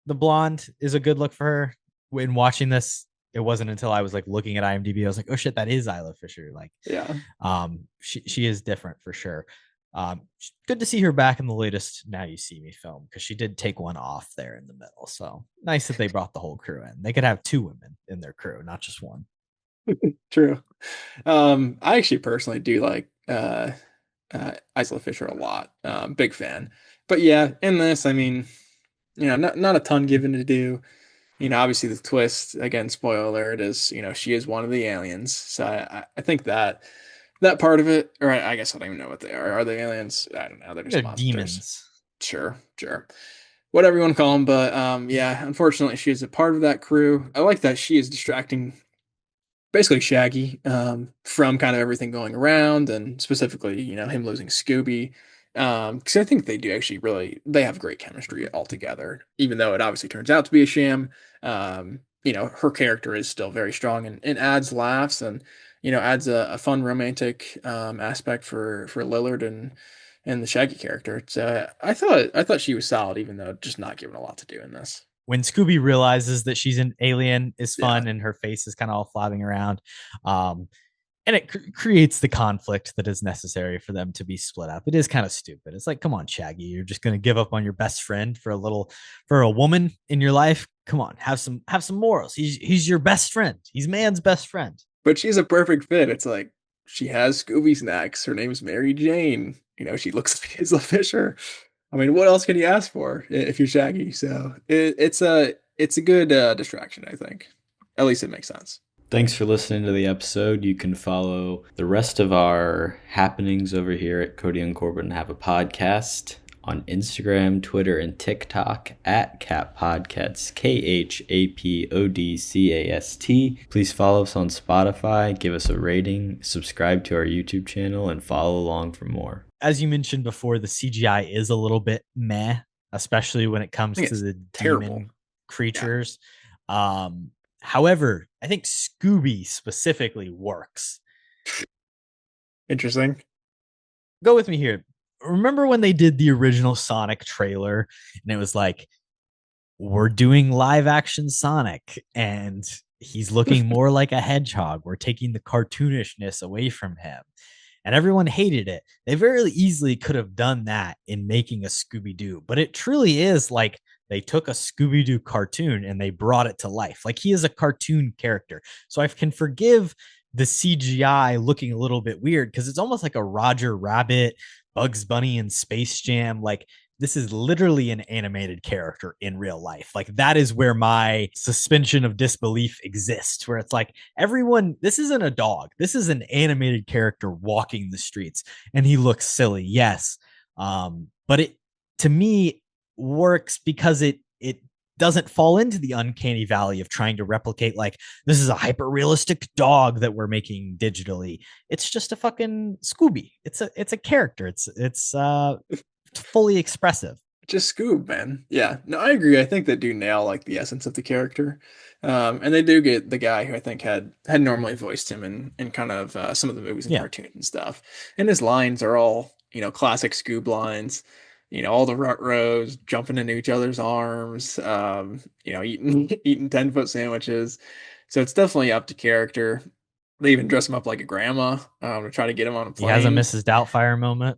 The blonde is a good look for her. When watching this, it wasn't until I was like looking at IMDb, I was like, oh shit, that is Isla Fisher. Like, yeah, she is different for sure. Good to see her back in the latest Now You See Me film, because she did take one off there in the middle. So nice that they brought the whole crew in. They could have 2 women in their crew, not just one. True. I actually personally do like Isla Fisher a lot. Big fan. But yeah, in this, I mean, not a ton given to do. Obviously the twist, again, spoiler alert, is, she is one of the aliens. So I think that part of it, or I guess I don't even know what they are. Are they aliens? I don't know. They're just monsters. Demons. Sure. Whatever you want to call them. But yeah, unfortunately, she is a part of that crew. I like that she is distracting basically Shaggy from kind of everything going around, and specifically, him losing Scooby. Because I think they do actually they have great chemistry altogether, even though it obviously turns out to be a sham. Her character is still very strong and adds laughs and, adds a fun romantic aspect for Lillard and the Shaggy character. So I thought she was solid, even though just not given a lot to do in this. When Scooby realizes that she's an alien is fun, and her face is kind of all flopping around. And it creates the conflict that is necessary for them to be split up. It is kind of stupid. It's like, come on, Shaggy, you're just going to give up on your best friend for a woman in your life? Come on, have some morals. He's your best friend. He's man's best friend. But she's a perfect fit. It's like, she has Scooby snacks. Her name's Mary Jane. She looks like Isla Fisher. I mean, what else can you ask for if you're Shaggy? So it's a good distraction, I think. At least it makes sense. Thanks for listening to the episode. You can follow the rest of our happenings over here at Kody and Korbin Have a Podcast on Instagram, Twitter, and TikTok at KHAP Podcasts, KHAPODCAST. Please follow us on Spotify, give us a rating, subscribe to our YouTube channel, and follow along for more. As you mentioned before, the CGI is a little bit meh, especially when it comes to the terrible demon creatures. However, I think Scooby specifically works. Interesting. Go with me here. Remember when they did the original Sonic trailer and it was like, we're doing live action Sonic and he's looking more like a hedgehog. We're taking the cartoonishness away from him. And everyone hated it. They very easily could have done that in making a Scooby-Doo, but it truly is like they took a Scooby-Doo cartoon and they brought it to life. Like he is a cartoon character. So I can forgive the CGI looking a little bit weird because it's almost like a Roger Rabbit, Bugs Bunny, and Space Jam. Like this is literally an animated character in real life. Like that is where my suspension of disbelief exists, where it's like everyone, this isn't a dog. This is an animated character walking the streets and he looks silly. Yes. But it, to me, works because it doesn't fall into the uncanny valley of trying to replicate like this is a hyper realistic dog that we're making digitally. It's just a fucking Scooby. It's a character. It's fully expressive. Just Scoob, man. Yeah, no, I agree. I think they do nail like the essence of the character, and they do get the guy who I think had normally voiced him in kind of some of the movies and cartoons and stuff. And his lines are all classic Scoob lines. All the rut-rows jumping into each other's arms. Eating 10-foot sandwiches. So it's definitely up to character. They even dress him up like a grandma to try to get him on a plane. He has a Mrs. Doubtfire moment.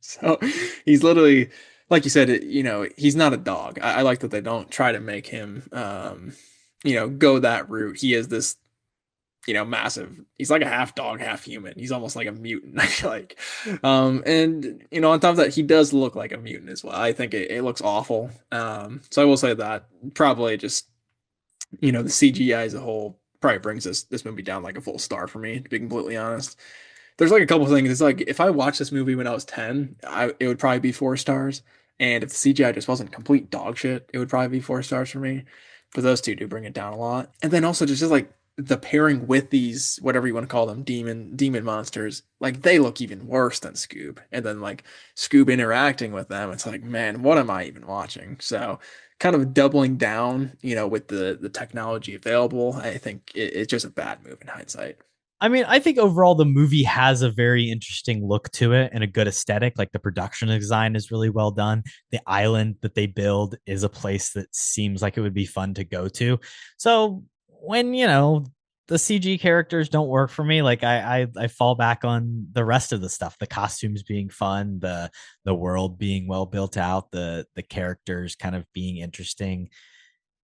So he's literally, like you said, he's not a dog. I like that they don't try to make him, go that route. He is this, massive. He's like a half dog, half human. He's almost like a mutant. I feel like, and on top of that, he does look like a mutant as well. I think it looks awful. So I will say that probably just, the CGI as a whole probably brings this movie down like a full star for me, to be completely honest. There's like a couple things. It's like if I watched this movie when I was 10, it would probably be 4 stars. And if the CGI just wasn't complete dog shit, it would probably be 4 stars for me. But those two do bring it down a lot. And then also just like the pairing with these, whatever you want to call them, demon monsters, like they look even worse than Scoob. And then like Scoob interacting with them, it's like, man, what am I even watching? So kind of doubling down, with the technology available, I think it's just a bad move in hindsight. I mean, I think overall the movie has a very interesting look to it and a good aesthetic. Like the production design is really well done. The island that they build is a place that seems like it would be fun to go to. So when, the CG characters don't work for me, like I fall back on the rest of the stuff, the costumes being fun, the world being well built out, the characters kind of being interesting.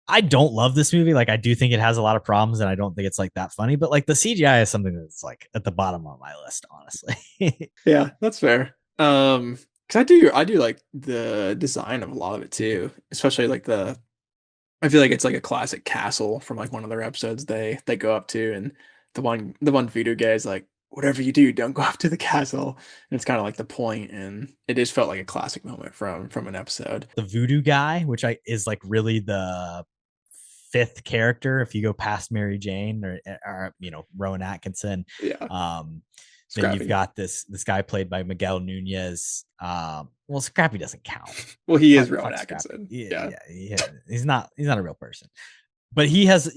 I don't love this movie. Like I do think it has a lot of problems and I don't think it's like that funny, but like the CGI is something that's like at the bottom of my list, honestly. Yeah, that's fair. Cause I do like the design of a lot of it too, especially like I feel like it's like a classic castle from like one of their episodes they go up to, and the one voodoo guy is like, whatever you do, don't go up to the castle. And it's kind of like the point, and it just felt like a classic moment from an episode. The voodoo guy, which is like really the 5th character if you go past Mary Jane or Rowan Atkinson. Yeah. Then you've got this guy played by Miguel Nunez. Well, Scrappy doesn't count. Well, he is Rowan Atkinson. Yeah. He's not a real person. But he has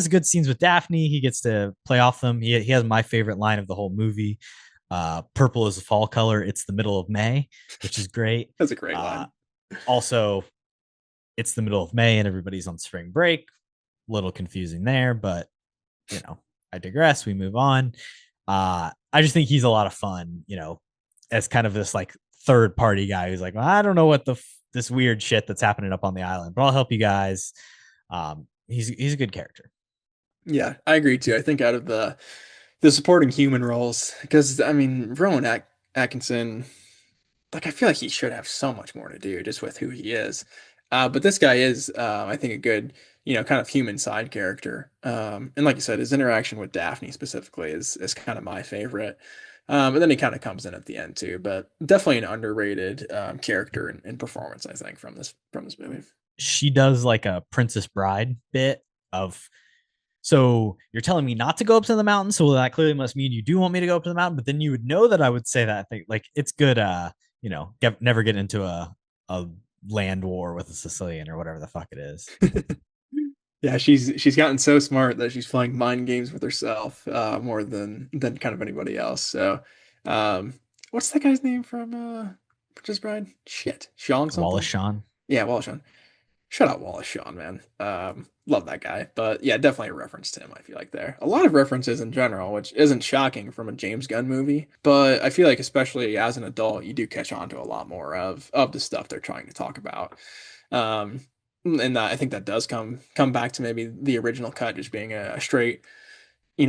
good scenes with Daphne. He gets to play off them. He has my favorite line of the whole movie. Purple is a fall color. It's the middle of May, which is great. That's a great line. Also, it's the middle of May and everybody's on spring break. Little confusing there, but I digress. We move on. I just think he's a lot of fun, as kind of this like third party guy who's like, well, I don't know what this weird shit that's happening up on the island, but I'll help you guys. He's a good character. Yeah, I agree too. I think out of the supporting human roles, because I mean, Rowan Atkinson, like I feel like he should have so much more to do just with who he is. But this guy is, I think, a good, kind of human side character. And like you said, his interaction with Daphne specifically is kind of my favorite. And then he kind of comes in at the end too, but definitely an underrated character and performance, I think, from this movie. She does like a Princess Bride bit of, so you're telling me not to go up to the mountain, so that clearly must mean you do want me to go up to the mountain, but then you would know that I would say that thing. Like, it's good, never get into a land war with a Sicilian or whatever the fuck it is. Yeah, she's gotten so smart that she's playing mind games with herself more than kind of anybody else. So, what's that guy's name from Princess Bride? Shit, Sean something. Wallace Shawn. Yeah, Wallace Shawn. Shout out Wallace Shawn, man. Love that guy. But yeah, definitely a reference to him, I feel like there. A lot of references in general, which isn't shocking from a James Gunn movie. But I feel like especially as an adult, you do catch on to a lot more of the stuff they're trying to talk about. Um, and I think that does come back to maybe the original cut just being a straight,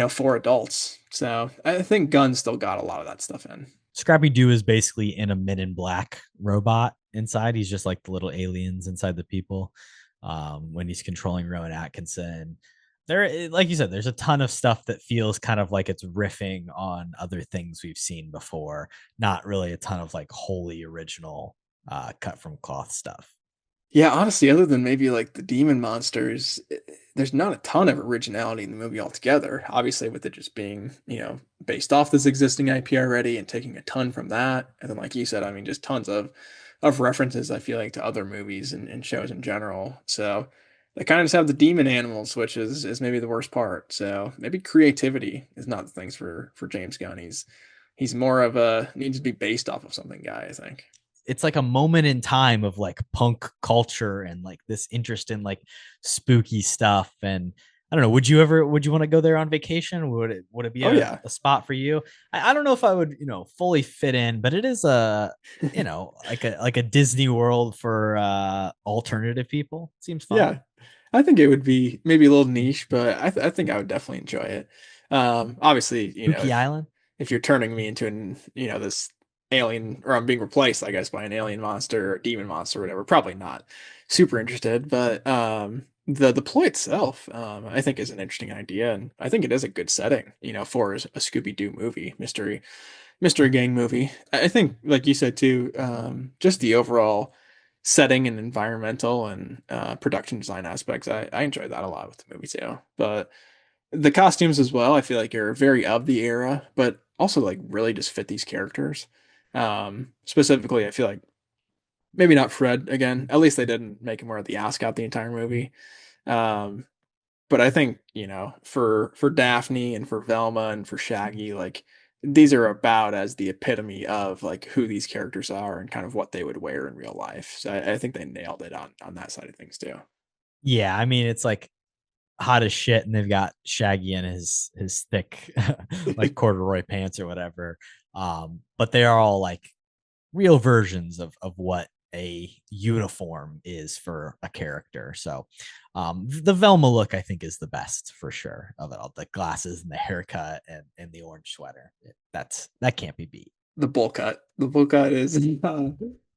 for adults. So I think Gunn still got a lot of that stuff in. Scrappy Doo is basically in a Men in Black robot inside. He's just like the little aliens inside the people. When he's controlling Rowan Atkinson, there, like you said, there's a ton of stuff that feels kind of like it's riffing on other things we've seen before. Not really a ton of like wholly original, cut from cloth stuff. Yeah, honestly, other than maybe like the demon monsters, there's not a ton of originality in the movie altogether. Obviously, with it just being, based off this existing IP already and taking a ton from that. And then, like you said, I mean, just tons of references, I feel like, to other movies and shows in general. So they kind of just have the demon animals, which is maybe the worst part. So maybe creativity is not the things for James Gunn. He's more of a needs to be based off of something guy, I think. It's like a moment in time of like punk culture and like this interest in like spooky stuff. And I don't know, would you want to go there on vacation? Would it be Yeah. a spot for you? I don't know if I would, fully fit in, but it is like a Disney World for alternative people. Seems fun. Yeah, I think it would be maybe a little niche, but I think I would definitely enjoy it. Obviously, Spooky Island. if you're turning me into this alien, or I'm being replaced, I guess, by an alien monster or demon monster or whatever, probably not super interested. But the ploy itself, I think, is an interesting idea, and I think it is a good setting, for a Scooby-Doo movie, mystery gang movie. I think, like you said too, just the overall setting and environmental and production design aspects, I enjoyed that a lot with the movie too. But the costumes as well, I feel like are very of the era, but also like really just fit these characters. Specifically, I feel like maybe not Fred again. At least they didn't make him wear the ascot the entire movie. Um, but I think, for Daphne and for Velma and for Shaggy, like these are about as the epitome of like who these characters are and kind of what they would wear in real life. So I think they nailed it on that side of things too. Yeah, I mean, it's like hot as shit, and they've got Shaggy in his thick like corduroy pants or whatever. But they are all like real versions of what a uniform is for a character. So the Velma look, I think, is the best for sure of it all. The glasses and the haircut and the orange sweater. That can't be beat. The bowl cut. The bowl cut is it's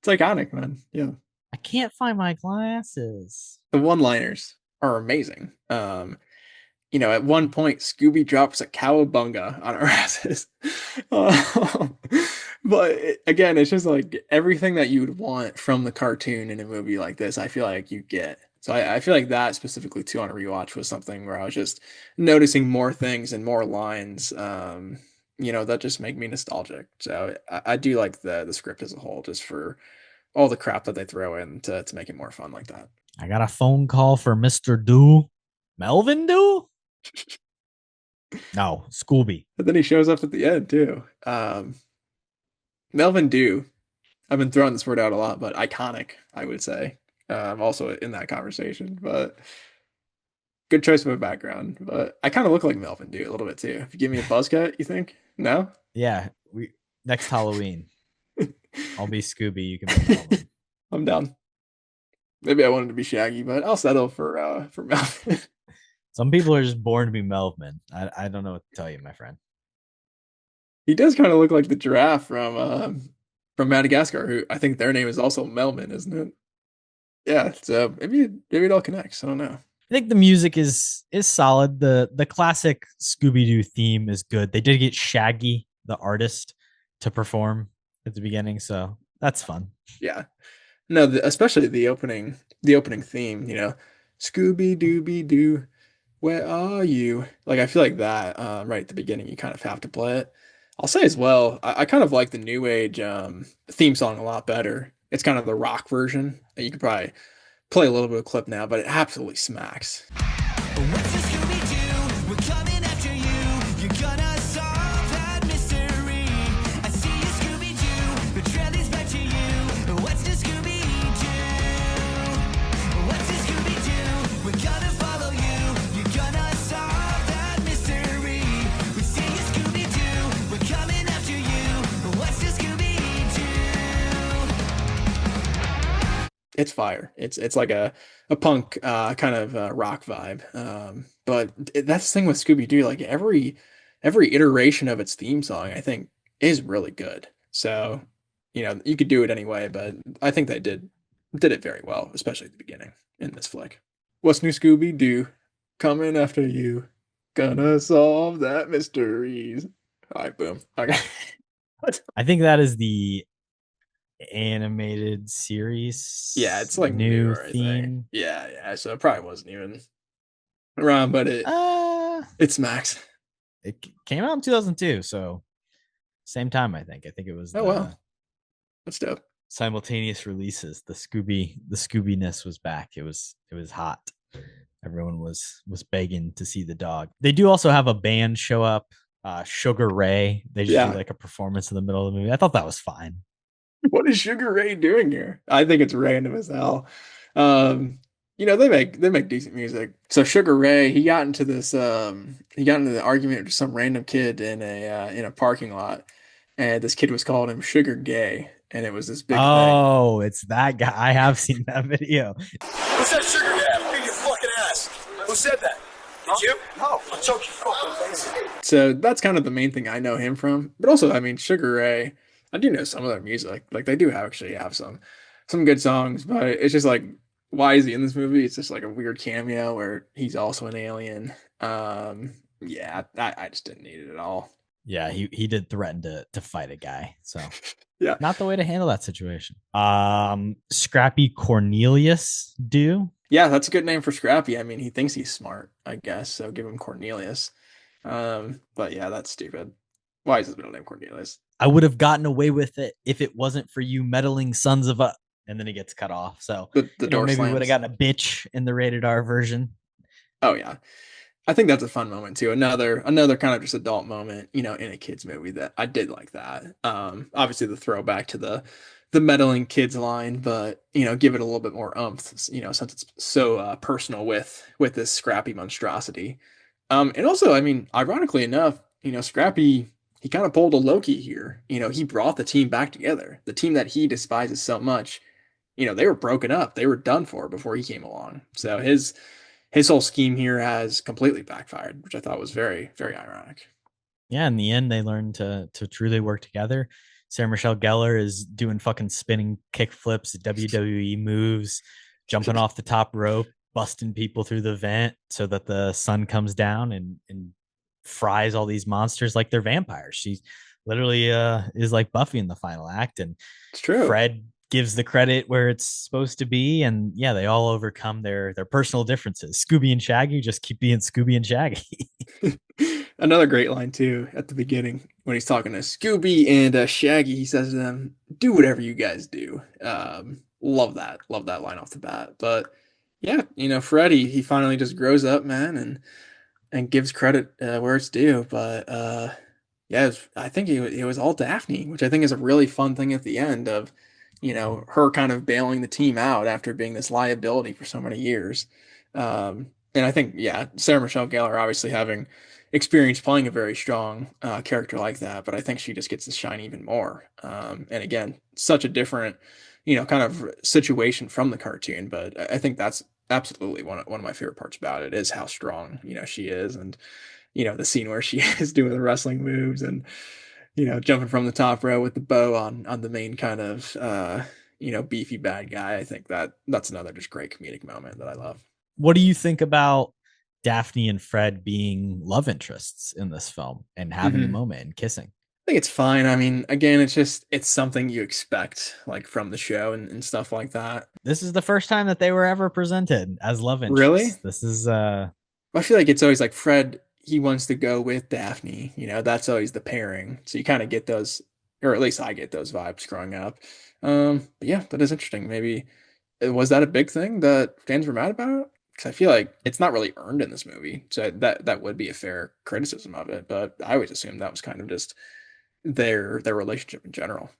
iconic, man. Yeah. I can't find my glasses. The one-liners are amazing. At one point, Scooby drops a cowabunga on our asses. But again, it's just like everything that you would want from the cartoon in a movie like this, I feel like you get. So I feel like that specifically too on a rewatch was something where I was just noticing more things and more lines, that just make me nostalgic. So I do like the script as a whole, just for all the crap that they throw in to make it more fun like that. I got a phone call for Mr. Doo. Melvin Doo? No, Scooby. But then he shows up at the end too. Melvin Doo. I've been throwing this word out a lot, but iconic, I would say. Also in that conversation, but good choice of a background. But I kind of look like Melvin Doo a little bit too. If you give me a buzz cut, you think? No? Yeah, we next Halloween. I'll be Scooby. You can be Melvin. I'm down. Maybe I wanted to be Shaggy, but I'll settle for Melvin. Some people are just born to be Melvin. I don't know what to tell you, my friend. He does kind of look like the giraffe from from Madagascar, who I think their name is also Melman, isn't it? Yeah, so maybe it all connects. I don't know. I think the music is solid. The classic Scooby-Doo theme is good. They did get Shaggy, the artist, to perform at the beginning, so that's fun. Yeah, no, especially the opening theme. Scooby Dooby Doo, where are you? Like I feel like that right at the beginning, you kind of have to play it. I'll say as well, I kind of like the New Age theme song a lot better. It's kind of the rock version. You could probably play a little bit of clip now, but it absolutely smacks. What's the Scooby-Doo? We're coming after you. You're gonna solve that mystery. I see you, Scooby-Doo. The trail leads back to you. What's the Scooby-Doo? What's the Scooby-Doo? We're gonna follow you. You're gonna solve that mystery. We see you, Scooby-Doo. We're coming after you. What's the Scooby-Doo? It's fire. It's like a punk kind of rock vibe. But that's the thing with Scooby Doo. Like every iteration of its theme song, I think, is really good. So you could do it anyway, but I think they did it very well, especially at the beginning in this flick. What's new, Scooby Doo? Coming after you. Gonna solve that mysteries. All right, boom. Okay. I think that is the animated series. Yeah, it's like new newer, I think. theme. Yeah. So it probably wasn't even around, but it smacks. It came out in 2002, so same time. I think it was Oh well, that's dope. simultaneous releases. The Scoobiness was back. It was hot. Everyone was begging to see the dog. They do also have a band show up, Sugar Ray. They just do like a performance in the middle of the movie. I thought that was fine. What is Sugar Ray doing here? I think it's random as hell. They make decent music. So Sugar Ray, he got into the argument with some random kid in a parking lot, and this kid was calling him Sugar Gay, and it was this big thing. Oh, it's that guy. I have seen that video. Who said Sugar Gay? I'll beat your fucking ass. Who said that? Did you? No. I'll choke your fucking face. So that's kind of the main thing I know him from. But also, I mean, Sugar Ray, I do know some of their music. Like they do actually have some good songs, but it's just like, why is he in this movie? It's just like a weird cameo where he's also an alien. Yeah, I just didn't need it at all. Yeah, he did threaten to fight a guy. So yeah, not the way to handle that situation. Scrappy Cornelius do. Yeah, that's a good name for Scrappy. I mean, he thinks he's smart, I guess. So give him Cornelius. But yeah, that's stupid. Why is his middle name Cornelius? I would have gotten away with it if it wasn't for you meddling sons of a. And then he gets cut off. So the door maybe slams. would have gotten a bitch in the rated R version. Oh yeah, I think that's a fun moment too. Another kind of just adult moment, in a kids movie that I did like that. Obviously the throwback to the meddling kids line, but give it a little bit more oomph. Since it's so personal with this Scrappy monstrosity. And also, I mean, ironically enough, Scrappy, he kind of pulled a Loki here. He brought the team back together. The team that he despises so much. They were broken up. They were done for before he came along. So his whole scheme here has completely backfired, which I thought was very, very ironic. Yeah, in the end, they learned to truly work together. Sarah Michelle Gellar is doing fucking spinning kick flips, WWE moves, jumping off the top rope, busting people through the vent so that the sun comes down and fries all these monsters like they're vampires. She literally is like Buffy in the final act. And it's true. Fred gives the credit where it's supposed to be, and yeah, they all overcome their personal differences. Scooby and Shaggy just keep being Scooby and Shaggy. Another great line too at the beginning when he's talking to Scooby and Shaggy. He says to them, "Do whatever you guys do." Love that line off the bat. But yeah, Fred, he finally just grows up, man, and gives credit where it's due. But yeah, I think it was all Daphne, which I think is a really fun thing at the end of. Her kind of bailing the team out after being this liability for so many years. And I think, yeah, Sarah Michelle Gellar obviously having experience playing a very strong character like that, but I think she just gets to shine even more. And again, such a different, kind of situation from the cartoon, but I think that's absolutely one of my favorite parts about it is how strong, she is. And, the scene where she is doing the wrestling moves and, jumping from the top row with the bow on the main kind of beefy bad guy. I think that's another just great comedic moment that I love. What do you think about Daphne and Fred being love interests in this film and having a Mhm. moment and kissing? I think it's fine. I mean, again, it's something you expect like from the show and stuff like that. This is the first time that they were ever presented as love Really? interests. This is I feel like it's always like Fred, he wants to go with Daphne. That's always the pairing. So you kind of get those, or at least I get those vibes growing up. But yeah, that is interesting. Maybe was that a big thing that fans were mad about? Because I feel like it's not really earned in this movie. So that would be a fair criticism of it. But I always assumed that was kind of just their relationship in general.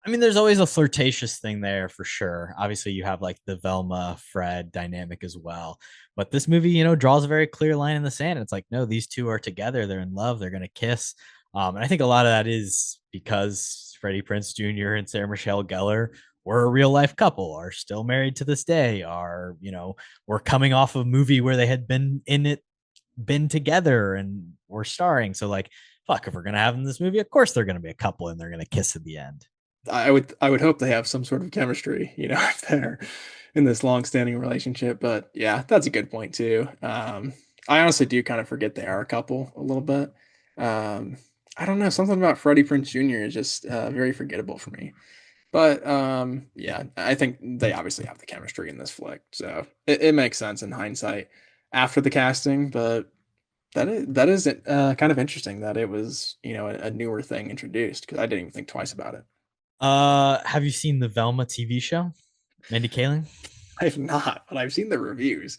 I mean, there's always a flirtatious thing there for sure. Obviously, you have like the Velma Fred dynamic as well. But this movie, draws a very clear line in the sand. It's like, no, these two are together. They're in love. They're going to kiss. And I think a lot of that is because Freddie Prinze Jr. and Sarah Michelle Gellar were a real life couple, are still married to this day, were coming off a movie where they had been together and were starring. So, like, fuck, if we're going to have them in this movie, of course they're going to be a couple and they're going to kiss at the end. I would hope they have some sort of chemistry, if they're in this long-standing relationship. But yeah, that's a good point too. I honestly do kind of forget they are a couple a little bit. I don't know, something about Freddie Prinze Jr. is just very forgettable for me. But yeah, I think they obviously have the chemistry in this flick, so it makes sense in hindsight after the casting. But that is kind of interesting that it was a newer thing introduced because I didn't even think twice about it. Have you seen the Velma TV show? Mindy Kaling? I have not, but I've seen the reviews,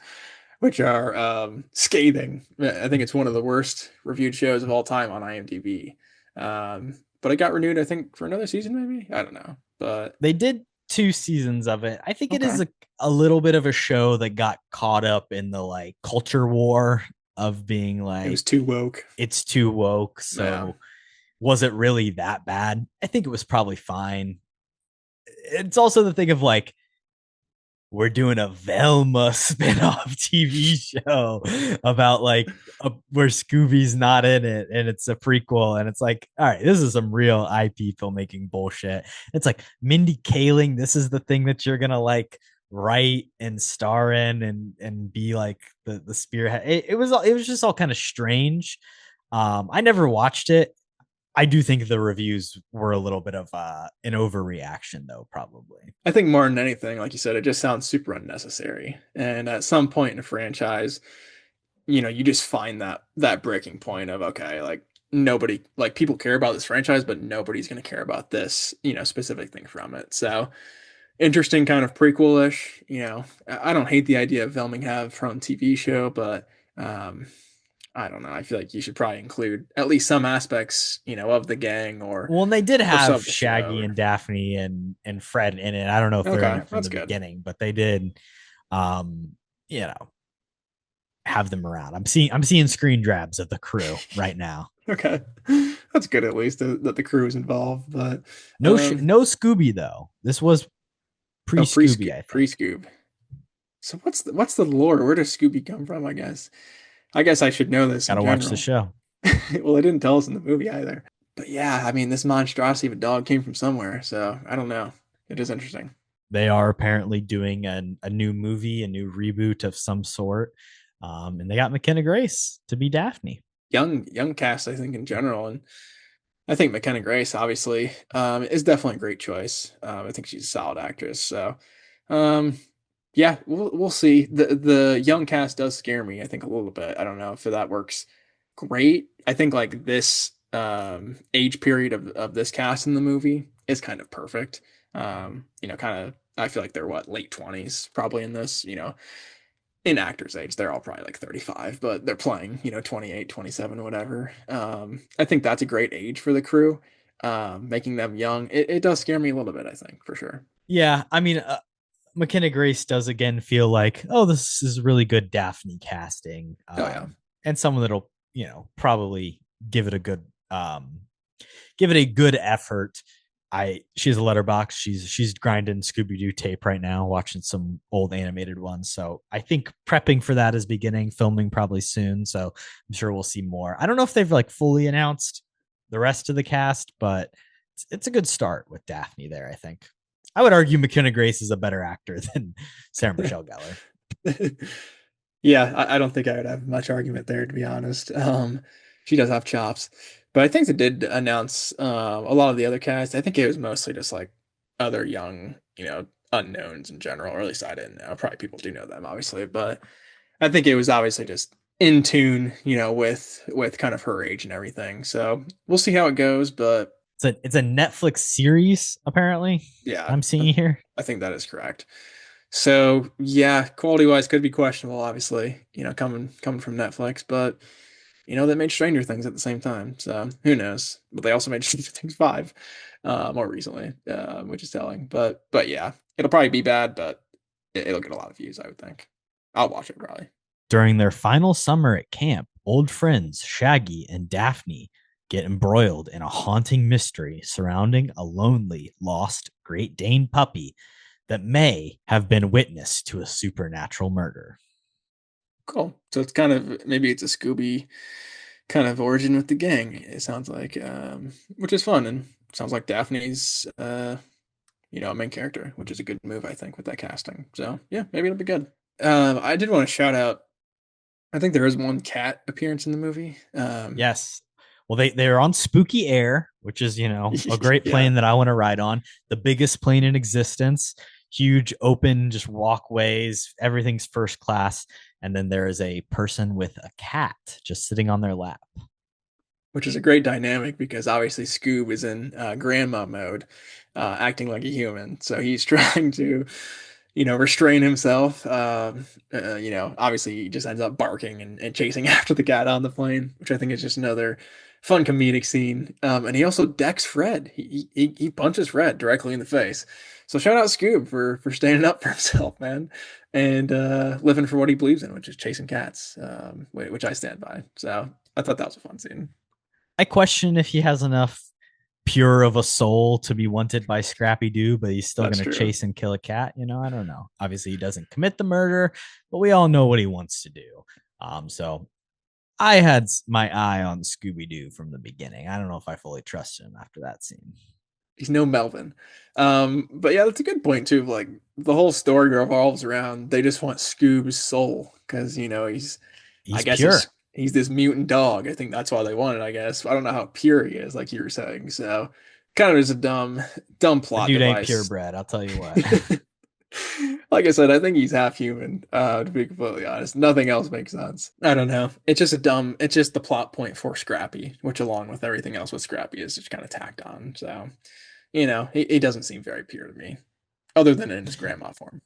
which are scathing. I think it's one of the worst reviewed shows of all time on IMDb. But it got renewed, I think, for another season, maybe. I don't know, but They did 2 seasons of it. I think it is okay. a little bit of a show that got caught up in the like culture war of being It like was too woke. it's too woke. So Yeah. was it really that bad? I think it was probably fine. It's also the thing of like, we're doing a Velma spinoff TV show about like where Scooby's not in it and it's a prequel. And it's like, all right, this is some real IP filmmaking bullshit. It's like Mindy Kaling, this is the thing that you're going to like write and star in and be like the spearhead. It was just all kind of strange. I never watched it. I do think the reviews were a little bit of an overreaction, though, probably. I think more than anything, like you said, it just sounds super unnecessary. And at some point in a franchise, you just find that breaking point of okay, like nobody, like people care about this franchise, but nobody's going to care about this, specific thing from it. So interesting kind of prequel-ish. I don't hate the idea of filming have her own TV show, but I don't know. I feel like you should probably include at least some aspects, of the gang Well, and they did or some have of the Shaggy show. and Daphne and Fred in it. I don't know if they're in Okay, it from that's the good. beginning, but they did, um, you know, have them around. I'm seeing screen grabs of the crew right now. Okay, that's good at least that the crew is involved. But No, no Scooby though. This was pre Scooby, I think. pre Scoob. So what's the lore? Where does Scooby come from? I guess I should know this. Gotta in watch the general. show. Well, they didn't tell us in the movie either. But yeah, I mean, this monstrosity of a dog came from somewhere. So I don't know. It is interesting. They are apparently doing a new movie, a new reboot of some sort, and they got McKenna Grace to be Daphne. Young cast, I think in general, and I think McKenna Grace obviously is definitely a great choice. I think she's a solid actress. So um, yeah, we'll see. The young cast does scare me, I think, a little bit. I don't know if that works great. I think like this age period of this cast in the movie is kind of perfect. Kind of I feel like they're late 20s probably in this, in actors age they're all probably like 35, but they're playing 28, 27, whatever. I think that's a great age for the crew. Making them young, it does scare me a little bit, I think, for sure. Yeah, I mean, McKenna Grace does again feel like, oh, this is really good Daphne casting. Yeah. And someone that'll, probably give it a good effort. She has a letterbox. She's grinding Scooby-Doo tape right now, watching some old animated ones. So I think prepping for that is beginning, filming probably soon. So I'm sure we'll see more. I don't know if they've like fully announced the rest of the cast, but it's a good start with Daphne there, I think. I would argue McKenna Grace is a better actor than Sarah Michelle Gellar. Yeah, I don't think I would have much argument there, to be honest. She does have chops, but I think they did announce a lot of the other cast. I think it was mostly just like other young, unknowns in general, or at least I didn't know. Probably people do know them, obviously, but I think it was obviously just in tune, with kind of her age and everything. So we'll see how it goes, but It's a Netflix series, apparently. yeah, I'm seeing here. I think that is correct. So yeah, quality wise could be questionable, obviously, coming from Netflix, but they made Stranger Things at the same time, so who knows? But they also made Stranger Things 5 more recently, which is telling. But yeah, it'll probably be bad, but it'll get a lot of views, I would think. I'll watch it probably. During their final summer at camp, old friends Shaggy and Daphne get embroiled in a haunting mystery surrounding a lonely, lost Great Dane puppy that may have been witness to a supernatural murder. Cool. So it's kind of, maybe it's a Scooby kind of origin with the gang, it sounds like, which is fun, and sounds like Daphne's a main character, which is a good move, I think, with that casting. So yeah, maybe it'll be good. I did want to shout out, I think there is one cat appearance in the movie. Yes. Well, they're on Spooky Air, which is, a great plane that I want to ride on. The biggest plane in existence, huge open, just walkways, everything's first class. And then there is a person with a cat just sitting on their lap. Which is a great dynamic because obviously Scoob is in grandma mode, acting like a human. So he's trying to, restrain himself. Obviously he just ends up barking and chasing after the cat on the plane, which I think is just another fun comedic scene. And he also decks Fred. He punches Fred directly in the face. So shout out Scoob for standing up for himself, man, and living for what he believes in, which is chasing cats, which I stand by. So I thought that was a fun scene. I question if he has enough pure of a soul to be wanted by Scrappy Doo, but he's still going to chase and kill a cat. I don't know. Obviously, he doesn't commit the murder, but we all know what he wants to do. So I had my eye on Scooby-Doo from the beginning. I don't know if I fully trust him after that scene. He's no Melvin. But yeah, that's a good point too. Like the whole story revolves around they just want Scoob's soul because he's I guess pure. He's this mutant dog. I think that's why they want it, I guess. I don't know how pure he is, like you were saying. So kind of is a dumb plot The dude device. ain't purebred, I'll tell you what. Like I said, I think he's half human, to be completely honest. Nothing else makes sense. I don't know. It's just the plot point for Scrappy, which along with everything else with Scrappy is just kind of tacked on. So, he doesn't seem very pure to me, other than in his grandma form.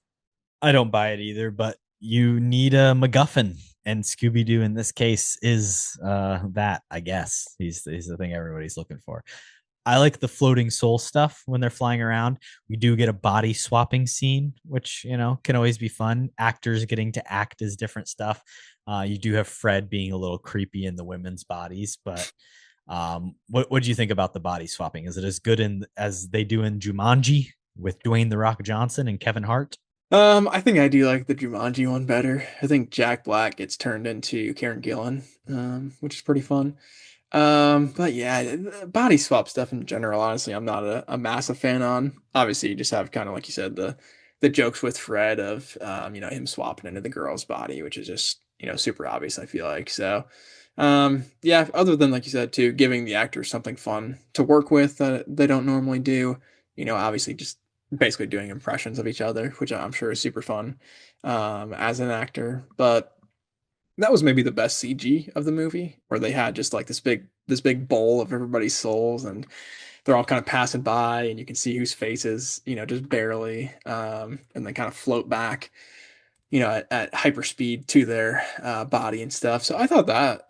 I don't buy it either, but you need a MacGuffin, and Scooby-Doo in this case is that, I guess. He's the thing everybody's looking for. I like the floating soul stuff when they're flying around. We do get a body swapping scene, which, can always be fun. Actors getting to act as different stuff. You do have Fred being a little creepy in the women's bodies, but what do you think about the body swapping? Is it as good as they do in Jumanji with Dwayne "The Rock" Johnson and Kevin Hart? I think I do like the Jumanji one better. I think Jack Black gets turned into Karen Gillan, which is pretty fun. But yeah, body swap stuff in general, honestly, I'm not a massive fan on. Obviously, you just have kind of like you said, the jokes with Fred of him swapping into the girl's body, which is just super obvious, I feel like. So yeah, other than like you said too, giving the actors something fun to work with that they don't normally do, obviously just basically doing impressions of each other, which I'm sure is super fun as an actor. But that was maybe the best CG of the movie, where they had just like this big bowl of everybody's souls, and they're all kind of passing by, and you can see whose faces, just barely, and they kind of float back, at hyper speed to their body and stuff. So I thought that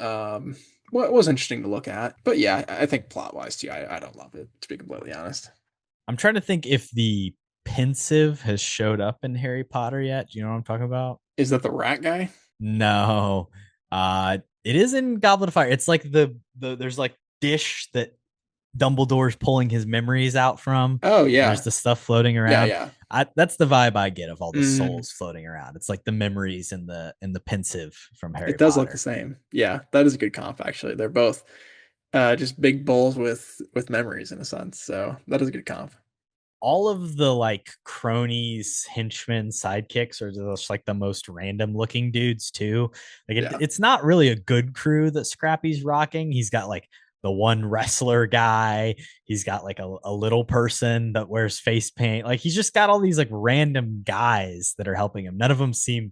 was interesting to look at. But yeah, I think plot wise too, I don't love it, to be completely honest. I'm trying to think if the pensive has showed up in Harry Potter yet. Do you know what I'm talking about? Is that the rat guy? No. It is in Goblet of Fire. It's like there's like dish that Dumbledore's pulling his memories out from. Oh yeah. There's the stuff floating around. Yeah. That's the vibe I get of all the souls floating around. It's like the memories and the pensive from Harry Potter. It does look the same. Yeah, that is a good comp actually. They're both just big bowls with memories in a sense. So that is a good comp. All of the like cronies, henchmen, sidekicks are just like the most random looking dudes too. Like Yeah. it's not really a good crew that Scrappy's rocking. He's got like the one wrestler guy. He's got like a little person that wears face paint. Like he's just got all these like random guys that are helping him. None of them seem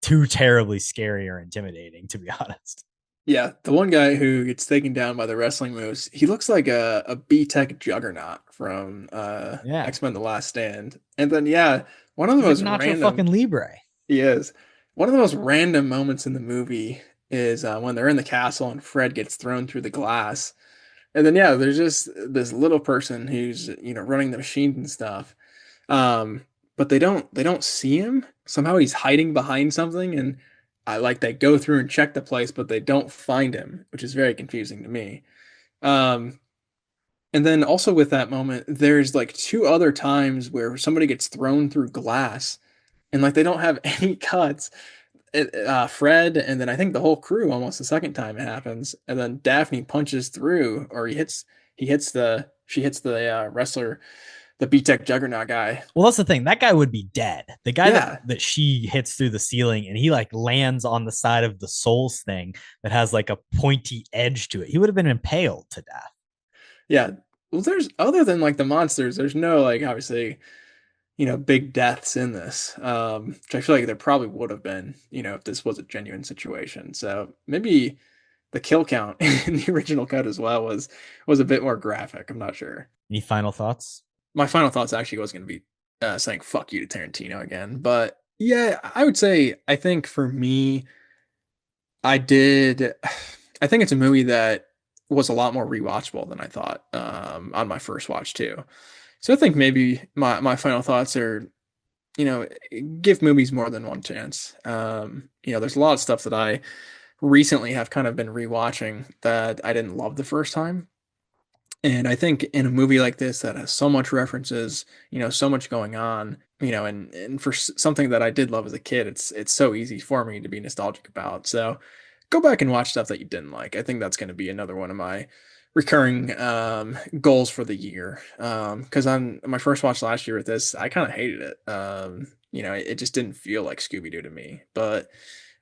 too terribly scary or intimidating, to be honest. Yeah, the one guy who gets taken down by the wrestling moves, he looks like a B-Tech juggernaut from Yeah. X-Men The Last Stand. And then yeah, one of the He's like most Nacho random fucking Libre. he is. One of the most random moments in the movie is when they're in the castle and Fred gets thrown through the glass. And then yeah, there's just this little person who's, running the machines and stuff. But they don't see him. Somehow he's hiding behind something, and they go through and check the place, but they don't find him, which is very confusing to me. Um, and then also with that moment, there's like two other times where somebody gets thrown through glass, and like they don't have any cuts. Fred, and then I think the whole crew almost the second time it happens, and then Daphne punches through, or she hits the wrestler, the B-Tech Juggernaut guy. Well, that's the thing. That guy would be dead. The guy Yeah. that she hits through the ceiling and he like lands on the side of the souls thing that has like a pointy edge to it. He would have been impaled to death. Yeah. Well, there's other than like the monsters, there's no like obviously, big deaths in this. Which I feel like there probably would have been, if this was a genuine situation. So maybe the kill count in the original cut as well was a bit more graphic. I'm not sure. Any final thoughts? My final thoughts actually was going to be saying fuck you to Tarantino again. But yeah, I would say, I think for me, I did. I think it's a movie that was a lot more rewatchable than I thought on my first watch too. So I think maybe my final thoughts are, give movies more than one chance. There's a lot of stuff that I recently have kind of been rewatching that I didn't love the first time. And I think in a movie like this that has so much references, so much going on, and for something that I did love as a kid, it's so easy for me to be nostalgic about. So go back and watch stuff that you didn't like. I think that's going to be another one of my recurring goals for the year. Because on my first watch last year with this, I kind of hated it. It just didn't feel like Scooby-Doo to me. But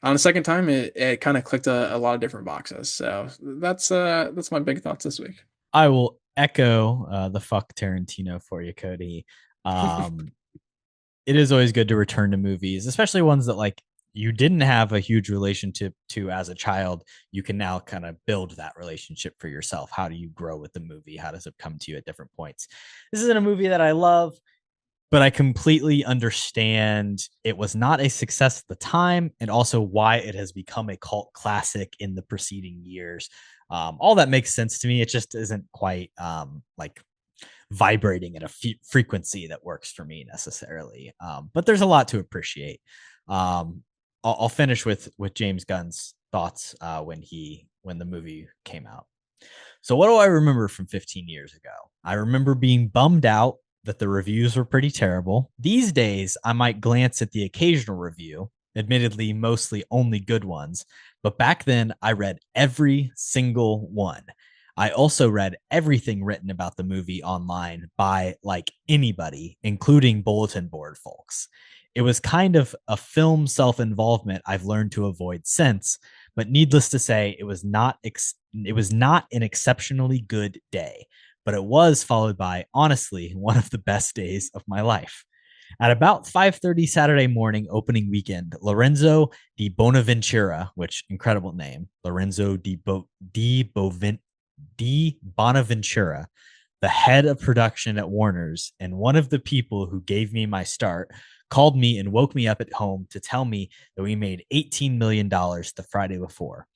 on the second time, it kind of clicked a lot of different boxes. So that's my big thoughts this week. I will echo the fuck Tarantino for you, Kody. It is always good to return to movies, especially ones that like you didn't have a huge relationship to as a child. You can now kind of build that relationship for yourself. How do you grow with the movie? How does it come to you at different points? This isn't a movie that I love, but I completely understand it was not a success at the time, and also why it has become a cult classic in the preceding years. All that makes sense to me. It just isn't quite like vibrating at a frequency that works for me necessarily. But there's a lot to appreciate. I'll finish with James Gunn's thoughts when the movie came out. So what do I remember from 15 years ago? I remember being bummed out that the reviews were pretty terrible. These days, I might glance at the occasional review, admittedly mostly only good ones, but back then I read every single one. I also read everything written about the movie online by like anybody, including bulletin board folks. It was kind of a film self-involvement I've learned to avoid since, but needless to say, it was not an exceptionally good day, but it was followed by, honestly, one of the best days of my life. At about 5:30 Saturday morning opening weekend, Lorenzo di Bonaventura, which incredible name, Lorenzo di Bonaventura, the head of production at Warner's and one of the people who gave me my start, called me and woke me up at home to tell me that we made $18 million the Friday before.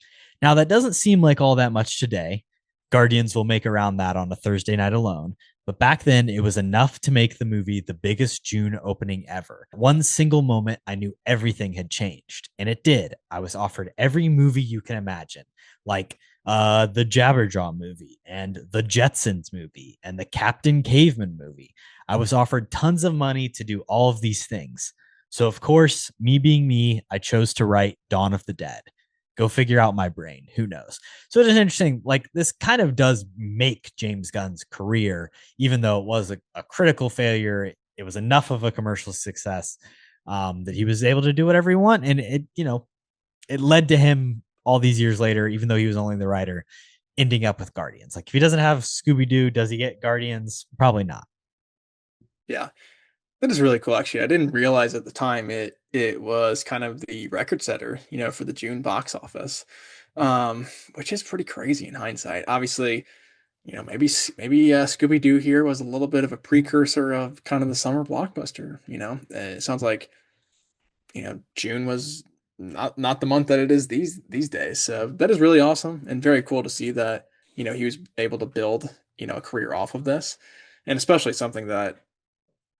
Now, that doesn't seem like all that much today. Guardians will make around that on a Thursday night alone. But back then, it was enough to make the movie the biggest June opening ever. One single moment, I knew everything had changed. And it did. I was offered every movie you can imagine, like the Jabberjaw movie and the Jetsons movie and the Captain Caveman movie. I was offered tons of money to do all of these things. So, of course, me being me, I chose to write Dawn of the Dead. Go figure out my brain. Who knows? So it is interesting. Like, this kind of does make James Gunn's career, even though it was a critical failure, it was enough of a commercial success that he was able to do whatever he wanted. And it led to him all these years later, even though he was only the writer, ending up with Guardians. Like, if he doesn't have Scooby-Doo, does he get Guardians? Probably not. Yeah. That is really cool, actually. I didn't realize at the time it was kind of the record setter, for the June box office, which is pretty crazy in hindsight. Obviously, maybe Scooby-Doo here was a little bit of a precursor of kind of the summer blockbuster. It sounds like June was not the month that it is these days. So that is really awesome and very cool to see that he was able to build a career off of this, and especially something that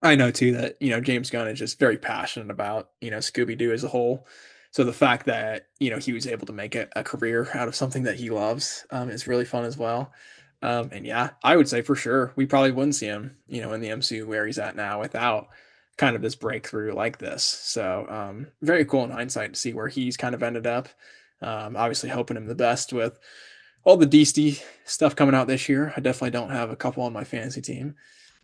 I know too that James Gunn is just very passionate about Scooby-Doo as a whole. So the fact that he was able to make a career out of something that he loves is really fun as well. And yeah, I would say for sure we probably wouldn't see him in the MCU where he's at now without kind of this breakthrough like this. So very cool in hindsight to see where he's kind of ended up. Obviously hoping him the best with all the DC stuff coming out this year. I definitely don't have a couple on my fantasy team.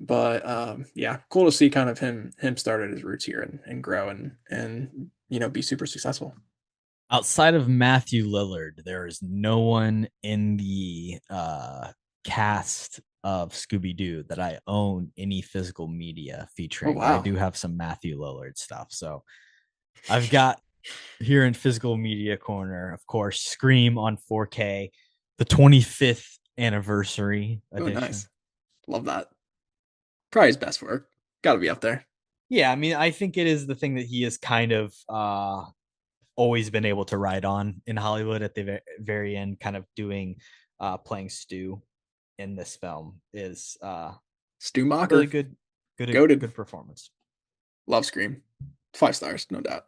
But yeah, cool to see kind of him start at his roots here and grow and be super successful. Outside of Matthew Lillard, there is no one in the cast of Scooby-Doo that I own any physical media featuring. Oh, wow. I do have some Matthew Lillard stuff. So I've got here in physical media corner, of course, Scream on 4K, the 25th anniversary edition. Oh, nice. Love that. Probably his best work. Got to be up there. Yeah, I mean, I think it is the thing that he has kind of always been able to ride on in Hollywood at the very end, kind of doing playing Stu in this film is Stu Macher. Really good performance. Love Scream. 5 stars, no doubt.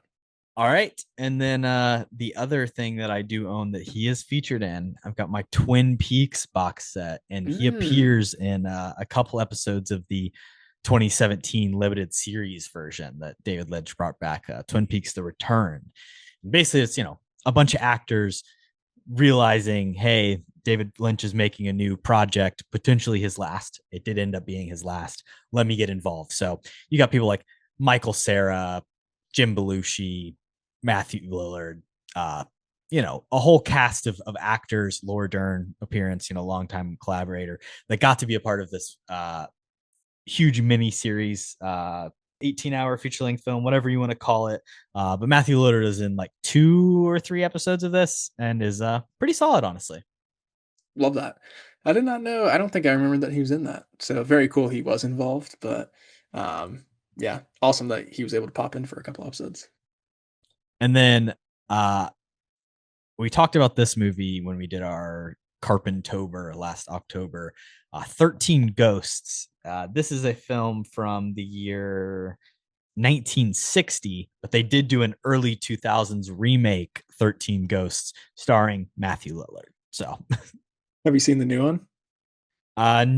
All right. And then the other thing that I do own that he is featured in, I've got my Twin Peaks box set, and he appears in a couple episodes of the 2017 limited series version that David Lynch brought back, Twin Peaks: The Return. And basically, it's, a bunch of actors realizing, hey, David Lynch is making a new project, potentially his last. It did end up being his last. Let me get involved. So you got people like Michael Cera, Jim Belushi, Matthew Lillard, a whole cast of actors, Laura Dern appearance, longtime collaborator that got to be a part of this huge mini series, 18-hour feature-length film, whatever you want to call it. But Matthew Lillard is in like 2 or 3 episodes of this and is pretty solid, honestly. Love that. I did not know. I don't think I remembered that he was in that. So very cool he was involved. But yeah, awesome that he was able to pop in for a couple episodes. And then we talked about this movie when we did our Carpentober last October, 13 Ghosts. This is a film from the year 1960, but they did do an early 2000s remake, 13 Ghosts, starring Matthew Lillard. So have you seen the new one?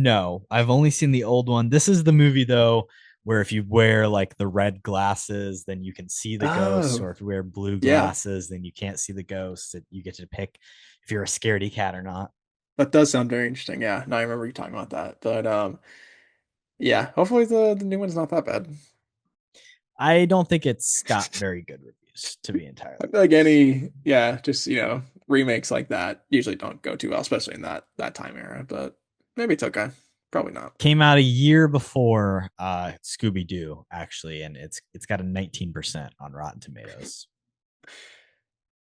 No, I've only seen the old one. This is the movie, though, where if you wear like the red glasses, then you can see the ghosts, or if you wear blue glasses, then you can't see the ghosts. You get to pick if you're a scaredy cat or not. That does sound very interesting. Yeah, no, I remember you talking about that. But yeah, hopefully the new one's not that bad. I don't think it's got very good reviews, to be entirely. I feel like just remakes like that usually don't go too well, especially in that time era. But maybe it's okay. Probably not. Came out a year before Scooby-Doo, actually, and it's got a 19% on Rotten Tomatoes.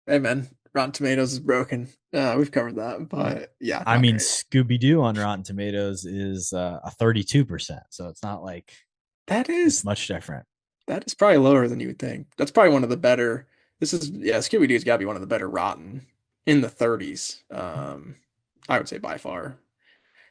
Hey man, Rotten Tomatoes is broken. We've covered that, but yeah. I mean, Scooby-Doo on Rotten Tomatoes is a 32%, so it's not like that is much different. That is probably lower than you would think. That's probably one of the better. Scooby-Doo's got to be one of the better Rotten in the 30s. I would say by far.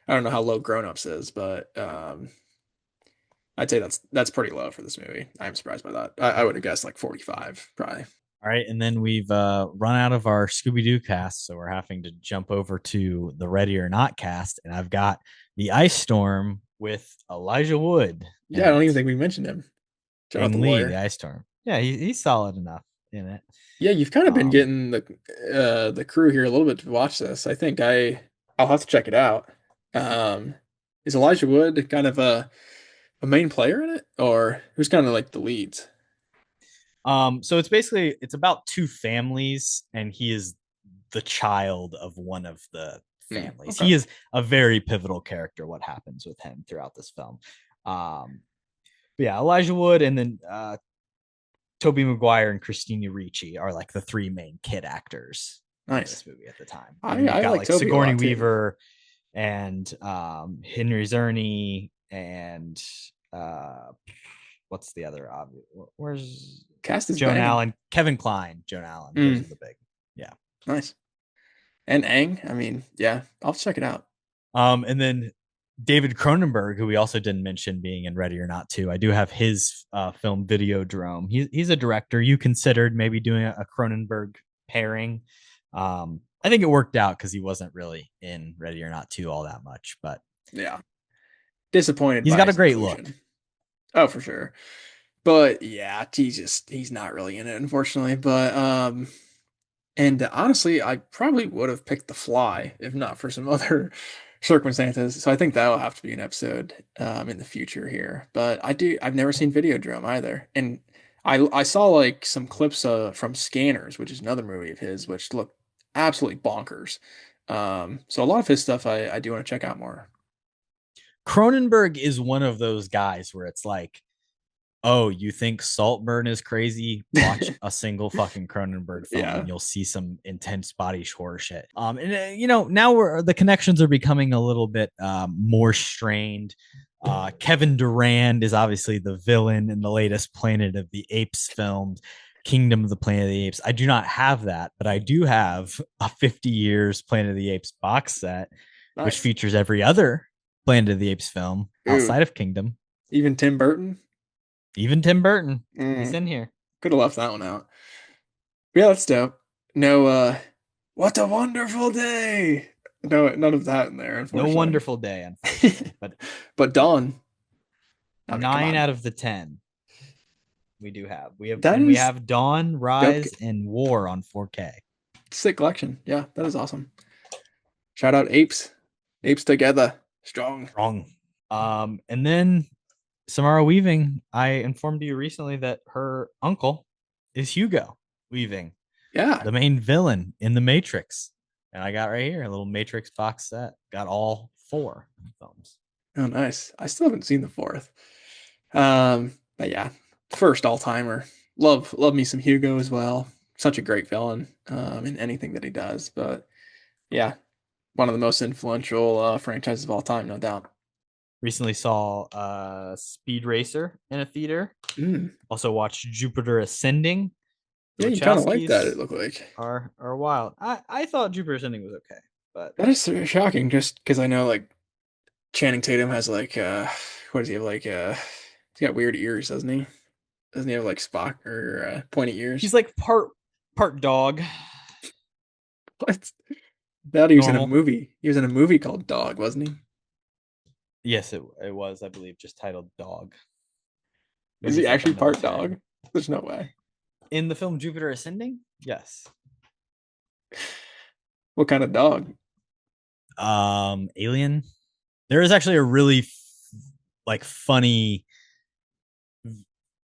I don't know how low Grown Ups is, but I'd say that's pretty low for this movie. I'm surprised by that. I would have guessed like 45, probably. All right, and then we've run out of our Scooby-Doo cast, so we're having to jump over to the Ready or Not cast, and I've got the Ice Storm with Elijah Wood. Yeah, I don't even think we mentioned him. Ang Lee, the Ice Storm. Yeah, he's solid enough in it. Yeah, you've kind of been Um, getting the crew here a little bit to watch this. I think I'll have to check it out. Um, is Elijah Wood kind of a main player in it, or who's kind of like the leads? So it's about two families, and he is the child of one of the families. Okay. He is a very pivotal character. What happens with him throughout this film? But yeah, Elijah Wood, and then Tobey Maguire and Christina Ricci are like the three main kid actors in Nice. this movie at the time. I And you've got like like Tobey a Sigourney lot, too. Weaver and Henry Czerny and what's the other obvious? Where's Cast is Joan banging. Allen, Kevin Kline, Joan Allen. Those are the big, yeah. Nice. And Aang, I mean, yeah, I'll check it out. And then David Cronenberg, who we also didn't mention being in Ready or Not 2. I do have his film Videodrome. He's a director. You considered maybe doing a Cronenberg pairing. I think it worked out because he wasn't really in Ready or Not 2 all that much, but Yeah. Disappointed. he's by got a his great inclusion. look. Oh, for sure. But yeah, he's not really in it, unfortunately. But and honestly, I probably would have picked The Fly if not for some other circumstances. So I think that'll have to be an episode in the future here. But I've never seen Videodrome either, and I saw like some clips from Scanners, which is another movie of his, which looked absolutely bonkers. So a lot of his stuff I do want to check out more. Cronenberg is one of those guys where it's like, oh, you think Saltburn is crazy? Watch a single fucking Cronenberg film Yeah. and you'll see some intense body horror shit. And now the connections are becoming a little bit more strained. Kevin Durand is obviously the villain in the latest Planet of the Apes film, Kingdom of the Planet of the Apes. I do not have that, but I do have a 50 years Planet of the Apes box set, which Nice. features every other Planet of the Apes film outside of Kingdom. Even Tim Burton. Even Tim Burton. Mm. He's in here. Could have left that one out. Yeah, that's dope. No, what a wonderful day. No, none of that in there, No unfortunately. wonderful day, unfortunately. But Dawn. I mean, come 9 on. out of the 10 we do have. We That have Dawn, Rise, and War on 4K. Sick collection. Yeah, that is awesome. Shout out Apes. Apes together. Strong. Wrong. And then Samara Weaving, I informed you recently that her uncle is Hugo Weaving, Yeah. the main villain in The Matrix. And I got right here a little Matrix box set. Got all 4 films. Oh, nice. I still haven't seen the 4th. But yeah, first all-timer. Love me some Hugo as well. Such a great villain in anything that he does. But yeah, one of the most influential franchises of all time, no doubt. Recently saw Speed Racer in a theater. Also watched Jupiter Ascending. Yeah, you kind of like Wachowskis that, it looked like. Are wild. I thought Jupiter Ascending was okay, but That is so shocking just because I know like Channing Tatum has like what does he have like he's got weird ears, doesn't he? Doesn't he have like Spock or pointy ears? he's like part dog. What? That he was in a Normal. movie. He was in a movie called Dog, wasn't he? Yes, it was, I believe, just titled Dog. Is Maybe he it's like actually a part military. dog? There's no way. In the film Jupiter Ascending? Yes. What kind of dog? Alien. There is actually a really funny,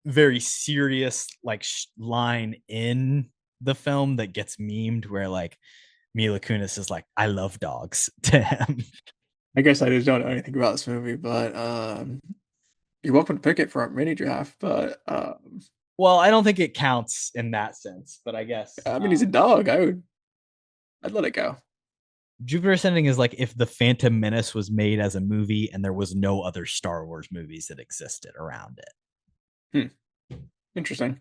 very serious line in the film that gets memed where like Mila Kunis is like, "I love dogs" to him. I guess I just don't know anything about this movie, but you're welcome to pick it for our mini draft. But Well, I don't think it counts in that sense, but I guess I mean, he's a dog. I'd let it go. Jupiter Ascending is like if the Phantom Menace was made as a movie and there was no other Star Wars movies that existed around it. Interesting.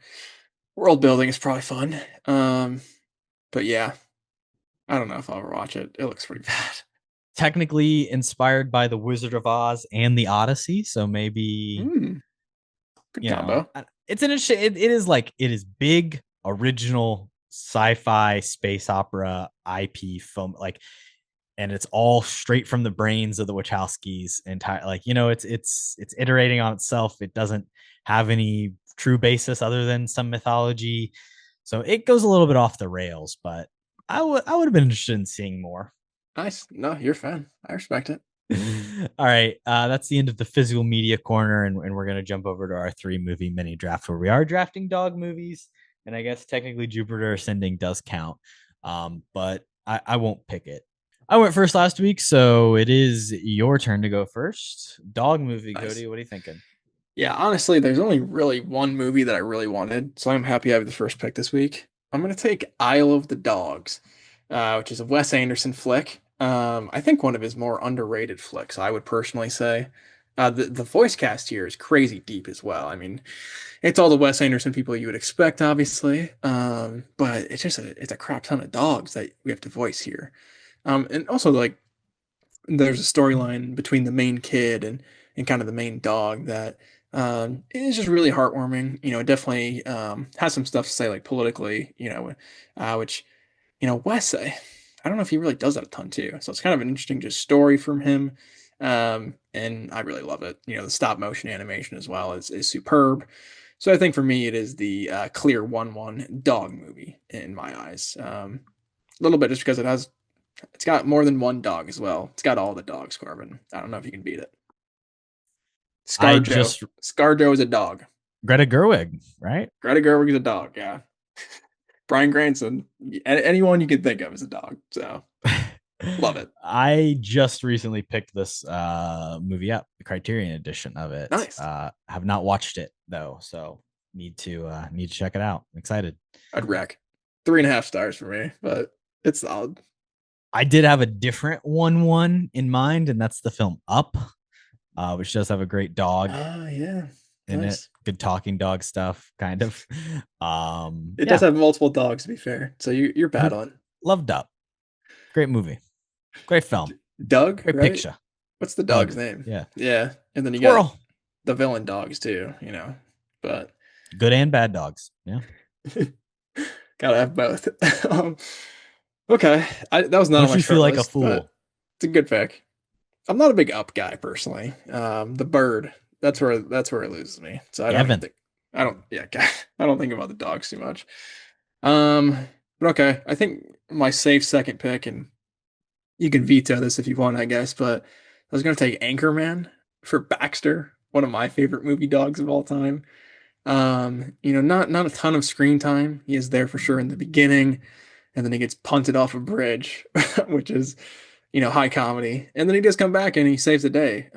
World building is probably fun. But yeah, I don't know if I'll ever watch it. It looks pretty bad. Technically inspired by The Wizard of Oz and The Odyssey, so maybe Good combo. It's an interesting. It is big, original sci-fi space opera IP film, and it's all straight from the brains of the Wachowskis. It's iterating on itself. It doesn't have any true basis other than some mythology. So it goes a little bit off the rails, but I would have been interested in seeing more. Nice. No, you're a fan. I respect it. All right. That's the end of the physical media corner, and we're going to jump over to our 3-movie mini draft where we are drafting dog movies. And I guess technically Jupiter Ascending does count, but I won't pick it. I went first last week, so it is your turn to go first. Dog movie, Nice. Cody, what are you thinking? Yeah, honestly, there's only really one movie that I really wanted, so I'm happy I have the first pick this week. I'm going to take Isle of the Dogs, which is a Wes Anderson flick. I think one of his more underrated flicks, I would personally say. The voice cast here is crazy deep as well. I mean, it's all the Wes Anderson people you would expect, obviously, but it's a crap ton of dogs that we have to voice here. And also, like, there's a storyline between the main kid and kind of the main dog that is just really heartwarming. You know, it definitely has some stuff to say, like politically, which, Wes, I don't know if he really does that a ton too. So it's kind of an interesting just story from him. And I really love it. The stop motion animation as well is superb. So I think for me, it is the clear 1-1 dog movie in my eyes. A little bit just because it's got more than one dog as well. It's got all the dogs, Korbin. I don't know if you can beat it. Scarjo is a dog. Greta Gerwig, right? Greta Gerwig is a dog, yeah. Brian Cranston, anyone you can think of is a dog. So love it. I just recently picked this movie up, the Criterion edition of it. Nice. Have not watched it though, so need to check it out. I'm excited. I'd wreck. 3.5 stars for me, but it's solid. I did have a different 1-1 in mind, and that's the film Up, which does have a great dog. Yeah. In Nice. it. Good talking dog stuff, kind of. It does have multiple dogs, to be fair. So you're battling. Loved Up. Great movie. Great film. Doug, Great right? picture. What's the dog's name? Yeah. Yeah. And then you Squirrel. got the villain dogs too, but Good and bad dogs. Yeah. gotta have both. Okay. That was not on Don't my you feel short like a list, fool? but it's a good pick. I'm not a big Up guy personally. The bird, that's where it loses me. So I don't think about the dogs too much. But okay, I think my safe second pick, and you can veto this if you want, I guess, but I was gonna take Anchorman for Baxter, one of my favorite movie dogs of all time. Not a ton of screen time. He is there for sure in the beginning, and then he gets punted off a bridge, which is, high comedy. And then he does come back and he saves the day,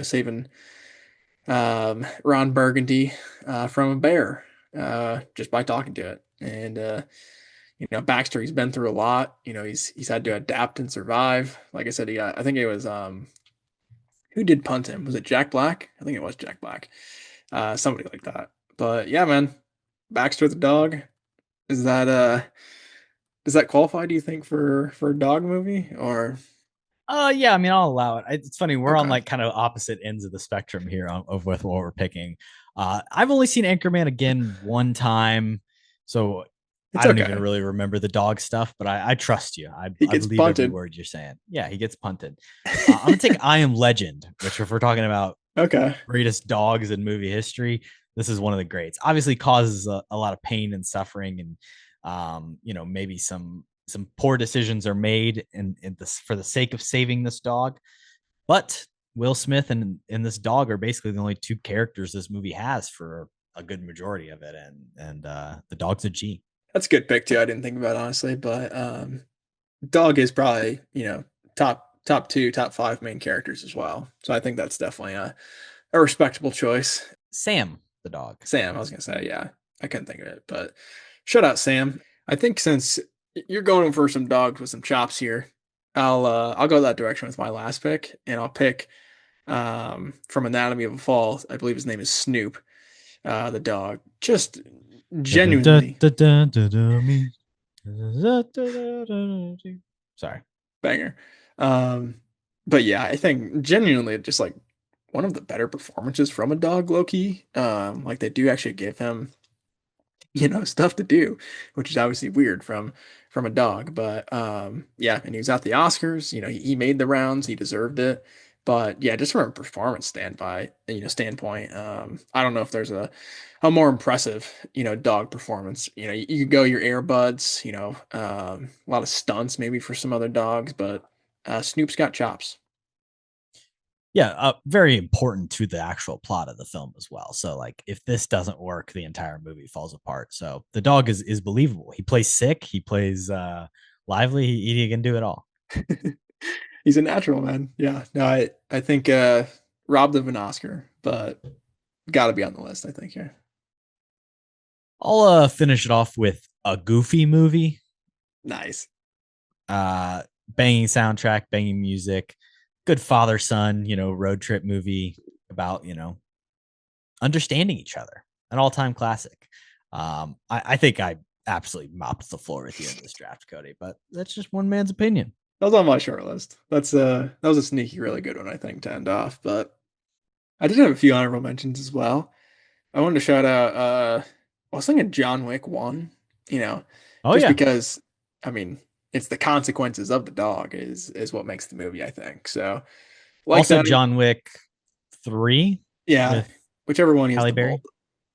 saving Ron Burgundy from a bear just by talking to it. And, Baxter, he's been through a lot. He's had to adapt and survive. Like I said, I think it was, who did punt him? Was it Jack Black? I think it was Jack Black. Somebody like that. But yeah, man, Baxter the dog. Does that qualify, do you think, for a dog movie, or? Yeah, I mean, I'll allow it. It's funny. We're on Okay. like kind of opposite ends of the spectrum here with what we're picking. I've only seen Anchorman again one time, so It's I don't okay. even really remember the dog stuff, but I trust you. He I gets believe punted. every word you're saying. Yeah, he gets punted. I'm going to take I Am Legend, which if we're talking about Okay. greatest dogs in movie history, this is one of the greats. Obviously causes a lot of pain and suffering, and maybe some poor decisions are made in this for the sake of saving this dog. But Will Smith and this dog are basically the only two characters this movie has for a good majority of it, and the dog's a G. That's a good pick too. I didn't think about it, honestly, but dog is probably, top 2, top 5 main characters as well. So I think that's definitely a respectable choice. Sam, the dog. Sam, I was gonna say, yeah, I couldn't think of it, but shout out Sam. I think since you're going for some dogs with some chops here, I'll go that direction with my last pick, and I'll pick from Anatomy of a Fall. I believe his name is Snoop, the dog. Just genuinely Sorry. banger. But yeah, I think genuinely just like one of the better performances from a dog, low-key. Like they do actually give him, stuff to do, which is obviously weird from a dog. But yeah, and he was at the Oscars. He made the rounds. He deserved it. But yeah, just from a performance standpoint, I don't know if there's a more impressive, dog performance. You could go your Airbuds, a lot of stunts maybe for some other dogs, but Snoop's got chops. Yeah, very important to the actual plot of the film as well. So like if this doesn't work, the entire movie falls apart. So the dog is believable. He plays sick, he plays lively, he can do it all. He's a natural, man. Yeah. No, I think robbed of an Oscar, but got to be on the list, I think. Yeah. I'll finish it off with a goofy movie. Nice. Banging soundtrack, banging music, good father son, road trip movie about, understanding each other. An all-time classic. I think I absolutely mopped the floor with you in this draft, Kody, but that's just one man's opinion. That was on my short list. That was a sneaky, really good one, I think, to end off. But I did have a few honorable mentions as well. I wanted to shout out I was thinking John Wick 1, Oh just yeah. because I mean it's the consequences of the dog is what makes the movie, I think. So like Also that, John Wick 3 yeah, with whichever one he has Halle the Berry. bull.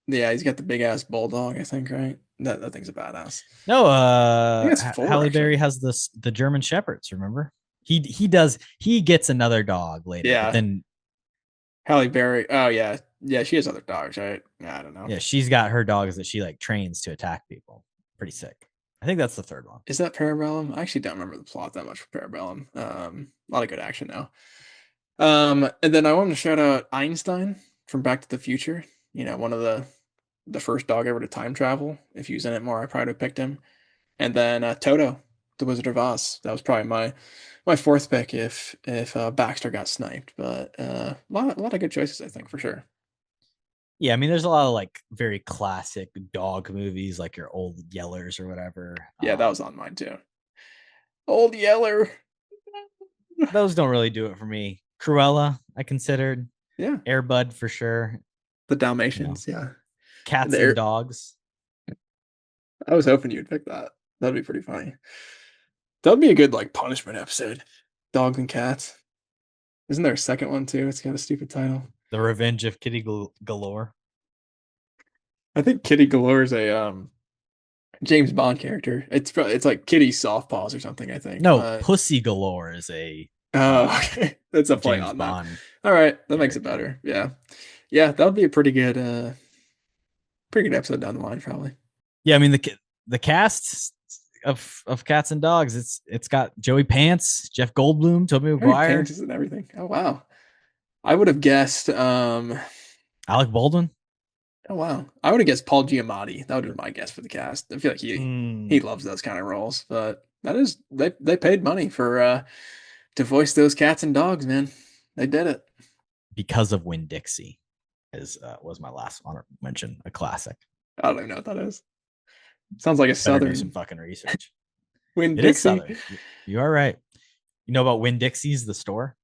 Yeah, he's got the big ass bulldog, I think, right? That thing's a badass. No, I think it's 4 Halle Berry actually. has the German Shepherds, remember? He gets another dog later, but Yeah, then Halle Berry. Oh yeah, yeah, she has other dogs, right? Yeah, I don't know. yeah, she's got her dogs that she like trains to attack people. Pretty sick. I think that's the third one. Is that Parabellum? I actually don't remember the plot that much for Parabellum. A lot of good action now. And then I wanted to shout out Einstein from Back to the Future. One of the first dog ever to time travel. If he was in it more, I probably would have picked him. And then Toto, the Wizard of Oz. That was probably my fourth pick if Baxter got sniped. But a lot of good choices, I think, for sure. Yeah, I mean, there's a lot of like very classic dog movies, like your Old Yellers or whatever. Yeah, that was on mine too. Old Yeller. Those don't really do it for me. Cruella, I considered. Yeah, Airbud for sure. the Dalmatians. Yeah, Cats there. and dogs. I was hoping you'd pick that. That'd be pretty funny. That'd be a good like punishment episode. Dogs and cats. Isn't there a second one too? It's got a stupid title. The Revenge of Kitty Galore. I think Kitty Galore is a James Bond character. It's like Kitty Softpaws or something, I think. No, Pussy Galore is a Okay. That's a play James on that. Bond. All right, that makes it better. Yeah. Yeah, that would be a pretty good episode down the line, probably. Yeah, I mean the cast of Cats and Dogs. It's got Joey Pants, Jeff Goldblum, Tobey Maguire, Pants and everything. Oh wow. I would have guessed Alec Baldwin. oh wow. I would have guessed Paul Giamatti. That would have been my guess for the cast. I feel like he loves those kind of roles. But that is they paid money for to voice those cats and dogs, man. They did it. Because of Winn-Dixie was my last honorable mention, a classic. I don't even know what that is. Sounds like a Better southern do some fucking research. Winn It is Dixie. Southern. You are right. You know about Winn-Dixie's, the store?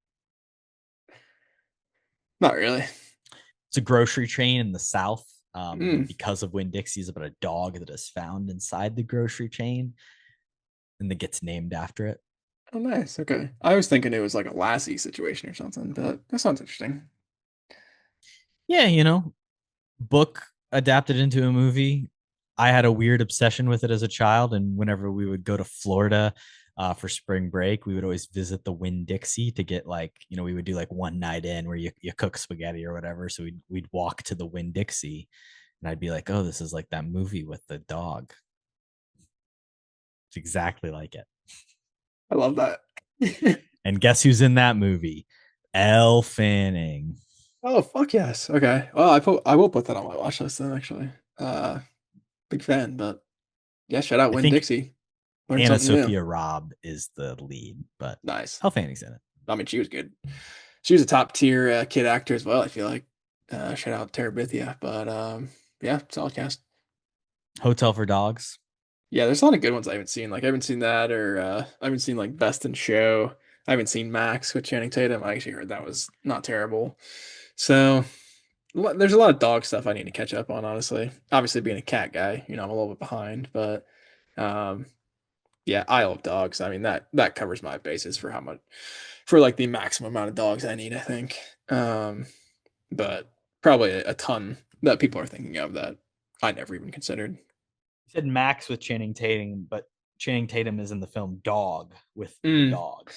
Not really. It's a grocery chain in the South. Mm. Because of Winn-Dixie's about a dog that is found inside the grocery chain and that gets named after it. Oh, nice. Okay. I was thinking it was like a Lassie situation or something, but that sounds interesting. Yeah, book adapted into a movie. I had a weird obsession with it as a child, and whenever we would go to Florida for spring break, we would always visit the Winn-Dixie to get we would do like one night in where you cook spaghetti or whatever. So we'd walk to the Winn-Dixie, and I'd be like, oh, this is like that movie with the dog. It's exactly like it. I love that. And guess who's in that movie? Elle Fanning. Oh, fuck yes. Okay. Well, I will put that on my watch list then, actually. Big fan, but yeah, shout out I Winn think Dixie. Learned Anna something new. Sophia Robb is the lead, but Nice. Elle Fanning's in it. I mean, she was good. She was a top tier kid actor as well, I feel like. Shout out Terabithia. But yeah, solid cast. Hotel for Dogs. Yeah, there's a lot of good ones I haven't seen. Like I haven't seen that, or I haven't seen like Best in Show. I haven't seen Max with Channing Tatum. I actually heard that was not terrible. So there's a lot of dog stuff I need to catch up on, honestly. Obviously, being a cat guy, I'm a little bit behind, but yeah, I love dogs. I mean that covers my bases for for like the maximum amount of dogs I need, I think. But probably a ton that people are thinking of that I never even considered. You said Max with Channing Tatum, but Channing Tatum is in the film Dog with the dog.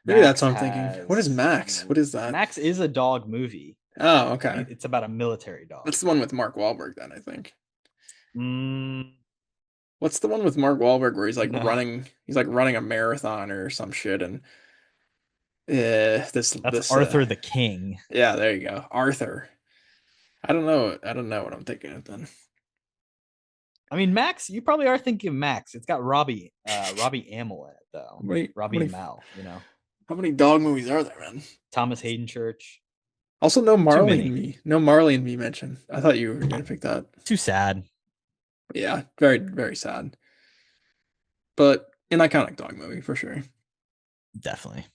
Maybe Max that's what I'm thinking. What is Max? What is that? Max is a dog movie. Oh, okay. It's about a military dog. That's the one with Mark Wahlberg, then, I think. Mm, What's the one with Mark Wahlberg where he's like No. running a marathon or some shit, and that's Arthur the King. yeah, there you go, Arthur. I don't know what I'm thinking of then. I mean, Max, you probably are thinking of Max. It's got Robbie Amell in it, though. Robbie Amell, you know. How many dog movies are there, man? Thomas Hayden Church. Also, no Marley many. and Me. No Marley and Me mentioned. I thought you were gonna pick that. Too sad. Yeah, very, very sad. But an iconic dog movie for sure. Definitely.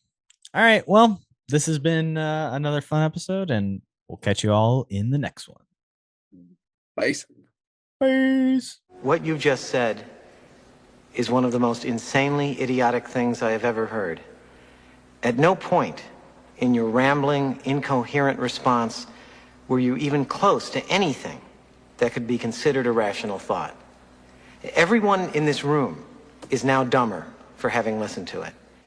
All right. Well, this has been another fun episode, and we'll catch you all in the next one. Peace. Peace. What you just said is one of the most insanely idiotic things I have ever heard. At no point in your rambling, incoherent response were you even close to anything that could be considered a rational thought. Everyone in this room is now dumber for having listened to it.